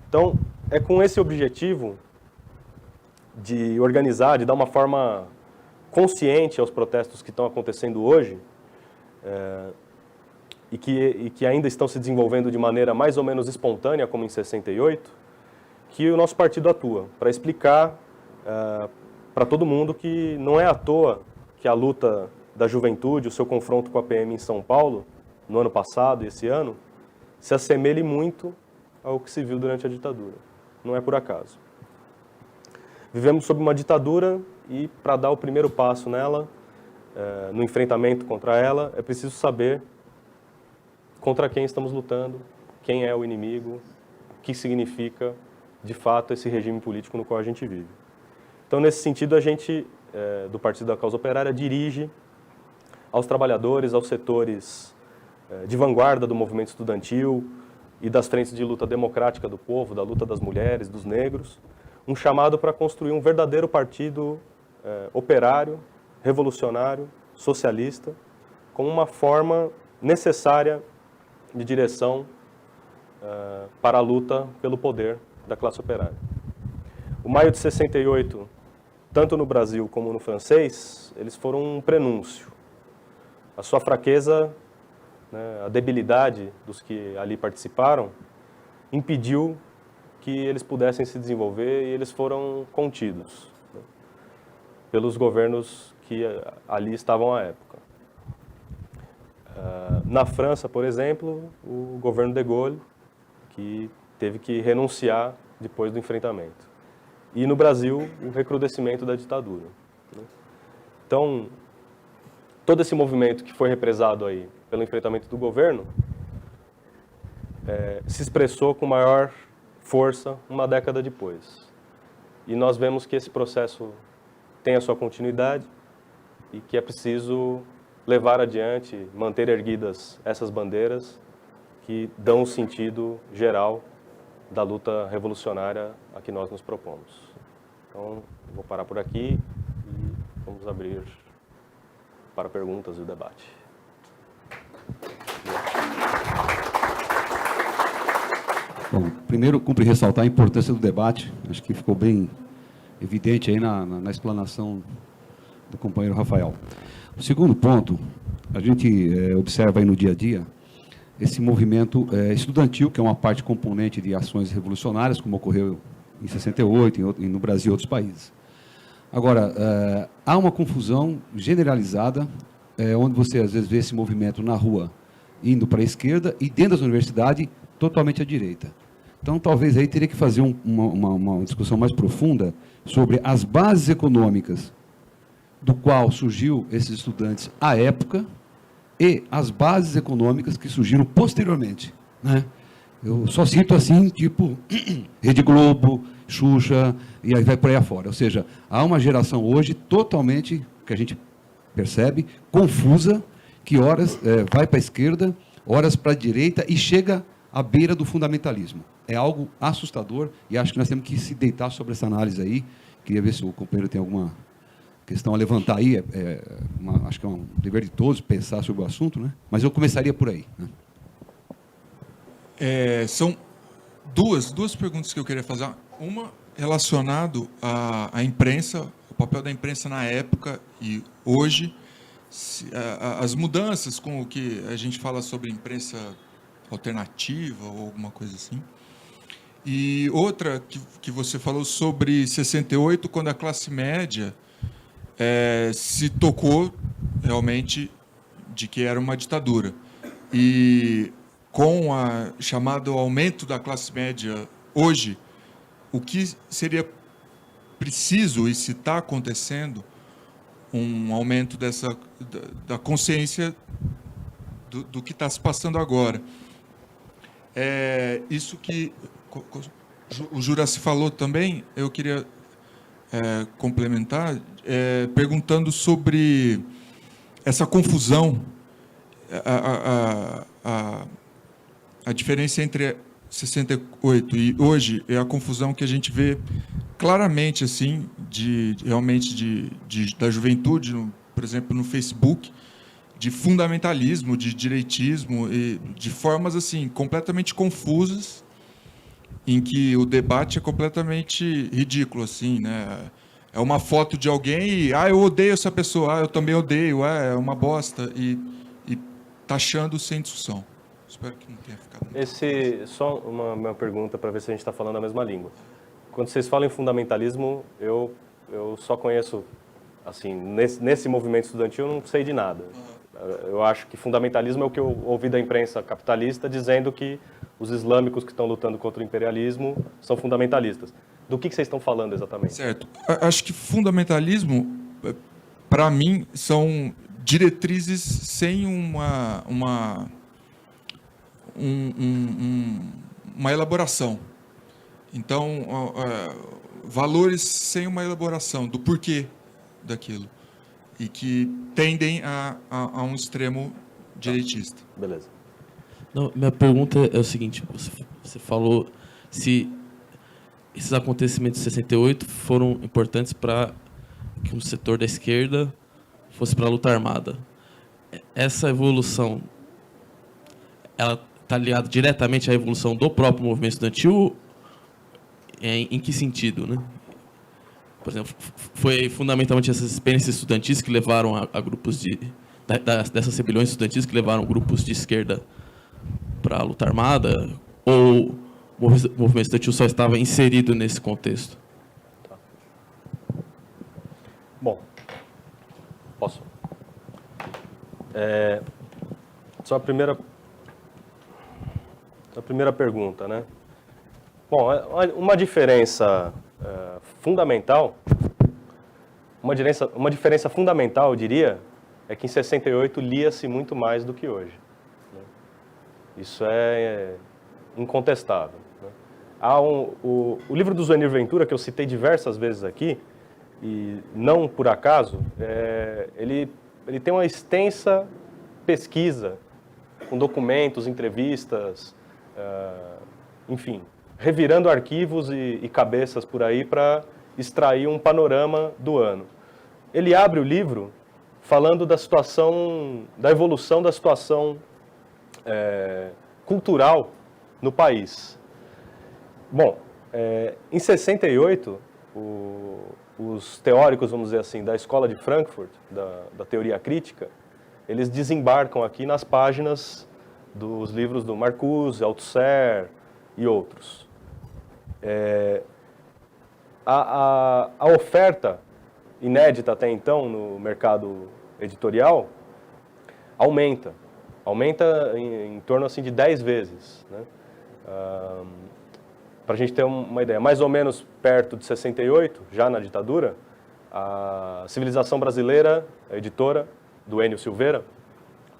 S1: Então, é com esse objetivo de organizar, de dar uma forma consciente aos protestos que estão acontecendo hoje e que ainda estão se desenvolvendo de maneira mais ou menos espontânea, como em 68, que o nosso partido atua, para explicar para todo mundo que não é à toa que a luta da juventude, o seu confronto com a PM em São Paulo, no ano passado e esse ano, se assemelhe muito ao que se viu durante a ditadura. Não é por acaso. Vivemos sob uma ditadura e, para dar o primeiro passo nela, no enfrentamento contra ela, é preciso saber contra quem estamos lutando, quem é o inimigo, o que significa, de fato, esse regime político no qual a gente vive. Então, nesse sentido, a gente, do Partido da Causa Operária, dirige aos trabalhadores, aos setores de vanguarda do movimento estudantil e das frentes de luta democrática do povo, da luta das mulheres, dos negros, um chamado para construir um verdadeiro partido operário, revolucionário, socialista, como uma forma necessária de direção para a luta pelo poder da classe operária. O maio de 68, tanto no Brasil como no francês, eles foram um prenúncio. A sua fraqueza, né, a debilidade dos que ali participaram, impediu que eles pudessem se desenvolver e eles foram contidos. pelos governos que ali estavam à época. Na França, por exemplo, o governo de Gaulle, que teve que renunciar depois do enfrentamento. E no Brasil, o recrudescimento da ditadura. Então, todo esse movimento que foi represado aí pelo enfrentamento do governo se expressou com maior força uma década depois. E nós vemos que esse processo tem a sua continuidade e que é preciso levar adiante, manter erguidas essas bandeiras que dão o sentido geral da luta revolucionária a que nós nos propomos. Então, vou parar por aqui e vamos abrir para perguntas e o debate.
S2: Bom, primeiro, cumpre ressaltar a importância do debate. Acho que ficou bem evidente aí na explanação do companheiro Rafael. O segundo ponto, a gente observa aí no dia a dia esse movimento estudantil, que é uma parte componente de ações revolucionárias, como ocorreu em 68 e no Brasil e outros países. Agora, há uma confusão generalizada, onde você às vezes vê esse movimento na rua indo para a esquerda e dentro das universidades totalmente à direita. Então, talvez aí teria que fazer uma discussão mais profunda sobre as bases econômicas do qual surgiu esses estudantes à época e as bases econômicas que surgiram posteriormente, né? Eu só cito assim, tipo, Rede Globo, Xuxa, e aí vai por aí afora. Ou seja, há uma geração hoje totalmente, que a gente percebe, confusa, que horas vai para a esquerda, horas para a direita e chega à beira do fundamentalismo. É algo assustador e acho que nós temos que se deitar sobre essa análise aí. Queria ver se o companheiro tem alguma questão a levantar aí. Acho que é um dever de todos pensar sobre o assunto, né? Mas eu começaria por aí, né?
S3: São duas perguntas que eu queria fazer. Uma relacionado à imprensa, o papel da imprensa na época e hoje, as mudanças com o que a gente fala sobre imprensa alternativa ou alguma coisa assim. E outra que você falou sobre 68, quando a classe média se tocou realmente de que era uma ditadura. E com o chamado aumento da classe média hoje, o que seria preciso, e se está acontecendo, um aumento da consciência do que está se passando agora. Isso que o Juraci falou também, eu queria complementar, perguntando sobre essa confusão, a diferença entre 68 e hoje é a confusão que a gente vê claramente, assim, realmente da juventude, por exemplo, no Facebook, de fundamentalismo, de direitismo, e de formas assim completamente confusas, em que o debate é completamente ridículo, assim, né? É uma foto de alguém e eu odeio essa pessoa, eu também odeio, é uma bosta, e taxando sem discussão. Espero que não tenha ficado.
S1: Só uma pergunta para ver se a gente está falando a mesma língua. Quando vocês falam em fundamentalismo, eu só conheço, assim, nesse movimento estudantil, eu não sei de nada. Eu acho que fundamentalismo é o que eu ouvi da imprensa capitalista dizendo que os islâmicos que estão lutando contra o imperialismo são fundamentalistas. Do que vocês estão falando exatamente?
S3: Certo. Acho que fundamentalismo, para mim, são diretrizes sem uma elaboração. Então, valores sem uma elaboração do porquê daquilo. E que tendem a um extremo direitista.
S1: Beleza.
S4: Não, minha pergunta é o seguinte, você falou se esses acontecimentos de 68 foram importantes para que um setor da esquerda fosse para a luta armada. Essa evolução, ela está ligada diretamente à evolução do próprio movimento estudantil? Em que sentido, né? Por exemplo, foi fundamentalmente essas experiências estudantis que levaram a grupos dessas rebeliões estudantis que levaram grupos de esquerda para a luta armada? Ou o movimento estudantil só estava inserido nesse contexto?
S1: Bom, posso? Só a primeira pergunta, né? Bom, uma diferença fundamental, uma diferença fundamental, eu diria, é que em 68 lia-se muito mais do que hoje. Né? Isso é incontestável. Né? O livro do Zuenir Ventura, que eu citei diversas vezes aqui, e não por acaso, ele tem uma extensa pesquisa com documentos, entrevistas, enfim, revirando arquivos e cabeças por aí para extrair um panorama do ano. Ele abre o livro falando da situação, da evolução da situação cultural no país. Bom, em 68, os teóricos, vamos dizer assim, da Escola de Frankfurt, da teoria crítica, eles desembarcam aqui nas páginas dos livros do Marcuse, Althusser e outros. A oferta inédita até então no mercado editorial aumenta em torno assim, de 10 vezes. Né? Para a gente ter uma ideia, mais ou menos perto de 68, já na ditadura, a Civilização Brasileira, a editora do Enio Silveira,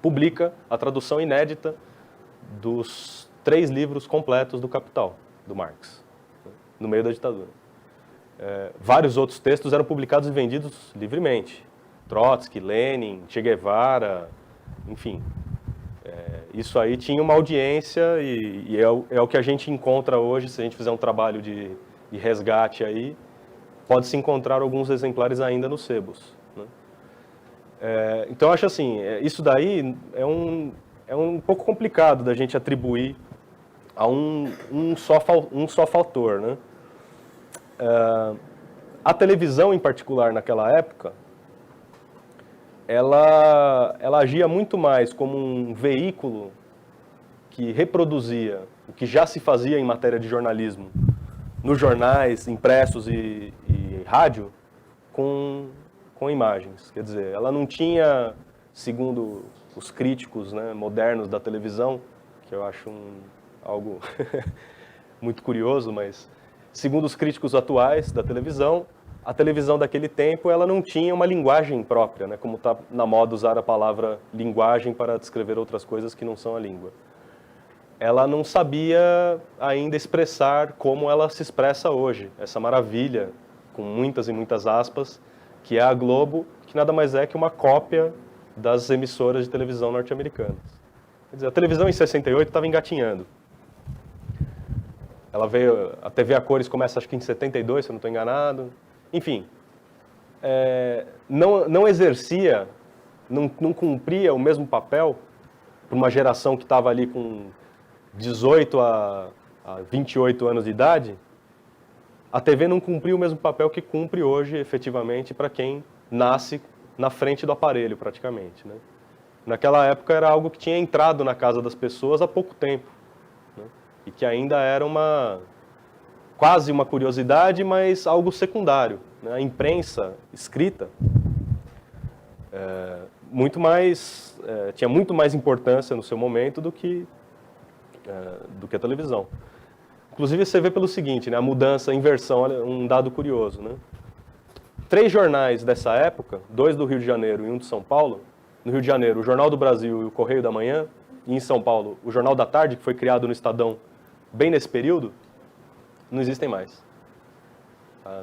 S1: publica a tradução inédita dos 3 livros completos do Capital, do Marx, no meio da ditadura. Vários outros textos eram publicados e vendidos livremente. Trotsky, Lenin, Che Guevara, enfim. Isso aí tinha uma audiência e é o que a gente encontra hoje, se a gente fizer um trabalho de resgate aí, pode-se encontrar alguns exemplares ainda nos sebos. Né? Então, eu acho assim, isso daí é um pouco complicado da gente atribuir a um só fator. Né? A televisão, em particular, naquela época, ela agia muito mais como um veículo que reproduzia o que já se fazia em matéria de jornalismo nos jornais impressos e rádio com imagens. Quer dizer, ela não tinha, segundo os críticos, né, modernos da televisão, que eu acho algo muito curioso, mas segundo os críticos atuais da televisão, a televisão daquele tempo ela não tinha uma linguagem própria, né, como está na moda usar a palavra linguagem para descrever outras coisas que não são a língua. Ela não sabia ainda expressar como ela se expressa hoje, essa maravilha, com muitas e muitas aspas, que é a Globo, que nada mais é que uma cópia das emissoras de televisão norte-americanas. Quer dizer, a televisão em 68 estava engatinhando. Ela veio, a TV a cores começa acho que em 72, se eu não estou enganado. Enfim, não exercia, não cumpria o mesmo papel para uma geração que estava ali com 18 a 28 anos de idade. A TV não cumpriu o mesmo papel que cumpre hoje, efetivamente, para quem nasce na frente do aparelho, praticamente. Né? Naquela época era algo que tinha entrado na casa das pessoas há pouco tempo. Né? E que ainda era quase uma curiosidade, mas algo secundário. Né? A imprensa escrita tinha muito mais importância no seu momento do que a televisão. Inclusive, você vê pelo seguinte, né? A mudança, a inversão, olha, um dado curioso. Né? 3 jornais dessa época, 2 do Rio de Janeiro e 1 de São Paulo. No Rio de Janeiro, o Jornal do Brasil e o Correio da Manhã. E em São Paulo, o Jornal da Tarde, que foi criado no Estadão bem nesse período, não existem mais.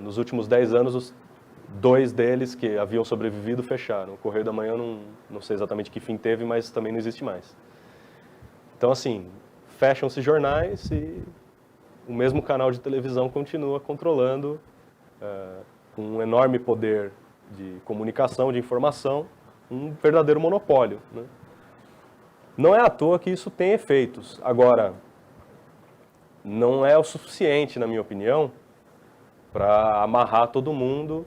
S1: Nos últimos 10 anos, os 2 deles que haviam sobrevivido fecharam. O Correio da Manhã, não sei exatamente que fim teve, mas também não existe mais. Então, assim, fecham-se jornais e o mesmo canal de televisão continua controlando com um enorme poder de comunicação, de informação, um verdadeiro monopólio. Né? Não é à toa que isso tem efeitos. Agora, não é o suficiente, na minha opinião, para amarrar todo mundo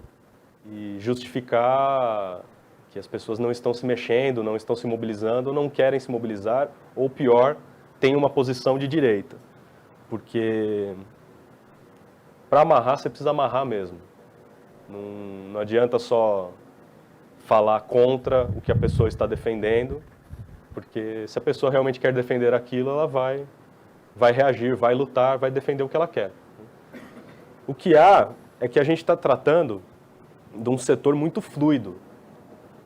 S1: e justificar que as pessoas não estão se mexendo, não estão se mobilizando, não querem se mobilizar, ou pior, têm uma posição de direita. Porque para amarrar, você precisa amarrar mesmo. Não adianta só falar contra o que a pessoa está defendendo, porque se a pessoa realmente quer defender aquilo, ela vai reagir, vai lutar, vai defender o que ela quer. O que há é que a gente está tratando de um setor muito fluido,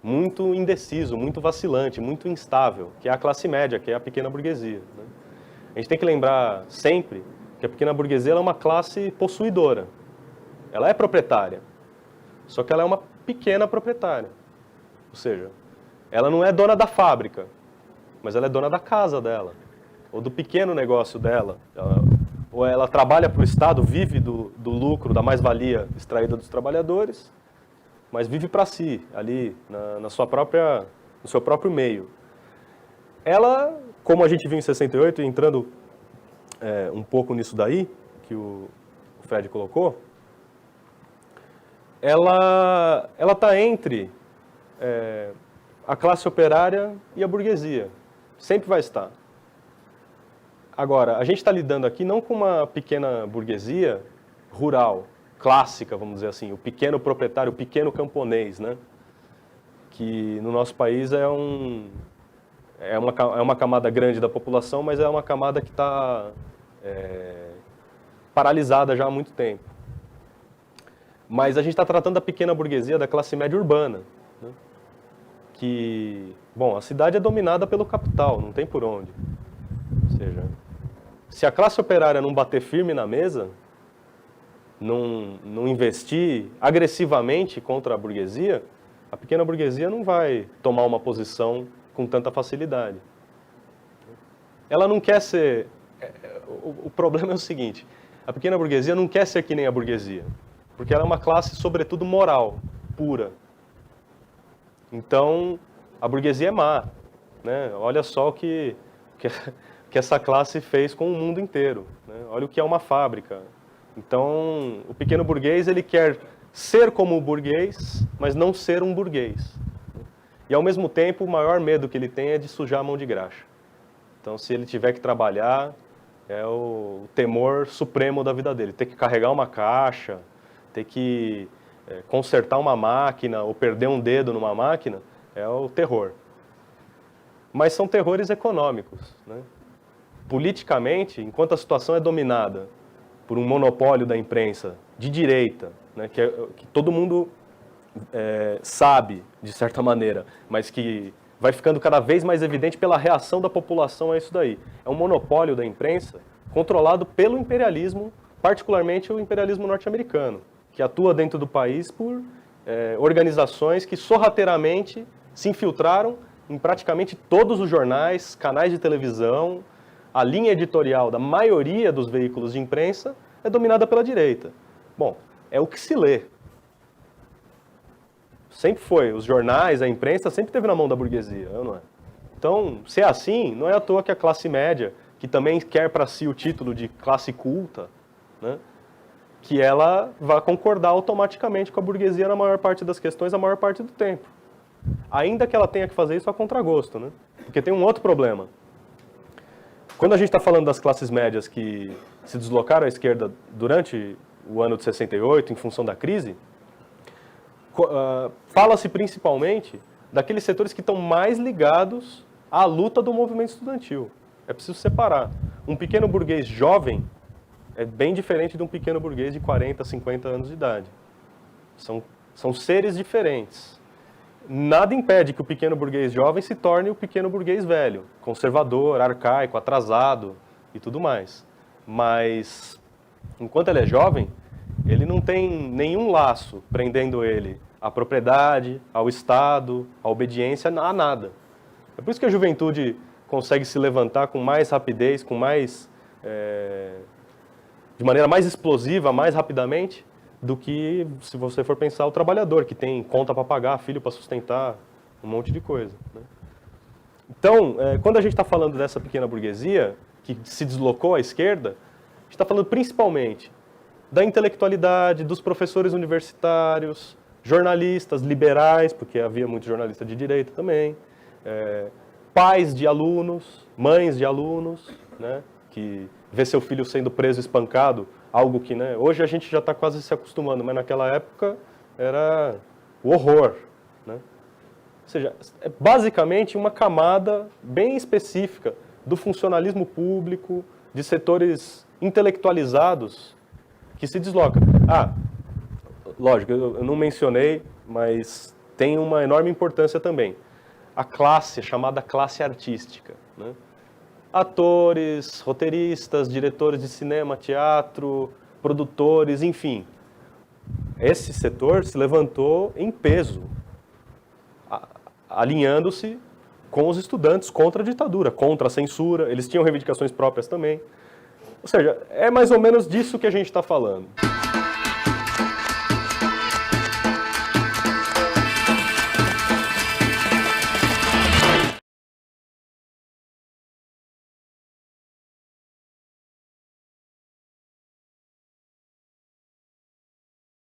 S1: muito indeciso, muito vacilante, muito instável, que é a classe média, que é a pequena burguesia, né? A gente tem que lembrar sempre que a pequena burguesia ela é uma classe possuidora. Ela é proprietária, só que ela é uma pequena proprietária. Ou seja, ela não é dona da fábrica, mas ela é dona da casa dela, ou do pequeno negócio dela. Ou ela trabalha para o Estado, vive do lucro, da mais-valia extraída dos trabalhadores, mas vive para si, ali, no seu próprio meio. Ela, como a gente viu em 68, entrando um pouco nisso daí, que o Fred colocou, ela está entre a classe operária e a burguesia. Sempre vai estar. Agora, a gente está lidando aqui não com uma pequena burguesia rural, clássica, vamos dizer assim, o pequeno proprietário, o pequeno camponês, né? Que no nosso país é uma camada grande da população, mas é uma camada que está paralisada já há muito tempo. Mas a gente está tratando da pequena burguesia, da classe média urbana, né? Que, bom, a cidade é dominada pelo capital, não tem por onde. Ou seja, se a classe operária não bater firme na mesa, não investir agressivamente contra a burguesia, a pequena burguesia não vai tomar uma posição com tanta facilidade. Ela não quer ser... O problema é o seguinte, a pequena burguesia não quer ser que nem a burguesia, porque ela é uma classe, sobretudo, moral, pura. Então, a burguesia é má, né? Olha só o que essa classe fez com o mundo inteiro, né? Olha o que é uma fábrica. Então, o pequeno burguês, ele quer ser como o burguês, mas não ser um burguês. E, ao mesmo tempo, o maior medo que ele tem é de sujar a mão de graxa. Então, se ele tiver que trabalhar, é o temor supremo da vida dele. Ter que carregar uma caixa, ter que consertar uma máquina ou perder um dedo numa máquina, é o terror. Mas são terrores econômicos, né? Politicamente, enquanto a situação é dominada por um monopólio da imprensa de direita, né, que todo mundo sabe, de certa maneira, mas que vai ficando cada vez mais evidente pela reação da população a isso daí. É um monopólio da imprensa controlado pelo imperialismo, particularmente o imperialismo norte-americano, que atua dentro do país por organizações que sorrateiramente se infiltraram em praticamente todos os jornais, canais de televisão. A linha editorial da maioria dos veículos de imprensa é dominada pela direita. Bom, é o que se lê. Sempre foi. Os jornais, a imprensa, sempre teve na mão da burguesia, não é? Então, se é assim, não é à toa que a classe média, que também quer para si o título de classe culta, né, que ela vai concordar automaticamente com a burguesia na maior parte das questões, a maior parte do tempo. Ainda que ela tenha que fazer isso a contragosto, né? Porque tem um outro problema. Quando a gente está falando das classes médias que se deslocaram à esquerda durante o ano de 68, em função da crise, fala-se principalmente daqueles setores que estão mais ligados à luta do movimento estudantil. É preciso separar. Um pequeno burguês jovem é bem diferente de um pequeno burguês de 40, 50 anos de idade. São seres diferentes. Nada impede que o pequeno burguês jovem se torne o pequeno burguês velho, conservador, arcaico, atrasado e tudo mais. Mas, enquanto ele é jovem, ele não tem nenhum laço prendendo ele à propriedade, ao Estado, à obediência, a nada. É por isso que a juventude consegue se levantar com mais rapidez, de maneira mais explosiva, mais rapidamente, do que se você for pensar o trabalhador, que tem conta para pagar, filho para sustentar, um monte de coisa, né? Então, quando a gente está falando dessa pequena burguesia, que se deslocou à esquerda, a gente está falando principalmente da intelectualidade, dos professores universitários, jornalistas liberais, porque havia muitos jornalistas de direita também, pais de alunos, mães de alunos, né, que vê seu filho sendo preso, espancado, algo que, né, hoje a gente já está quase se acostumando, mas naquela época era o horror, né? Ou seja, é basicamente uma camada bem específica do funcionalismo público, de setores intelectualizados que se deslocam. Lógico, eu não mencionei, mas tem uma enorme importância também. A classe, chamada classe artística, né? Atores, roteiristas, diretores de cinema, teatro, produtores, enfim. Esse setor se levantou em peso, alinhando-se com os estudantes contra a ditadura, contra a censura. Eles tinham reivindicações próprias também. Ou seja, é mais ou menos disso que a gente está falando.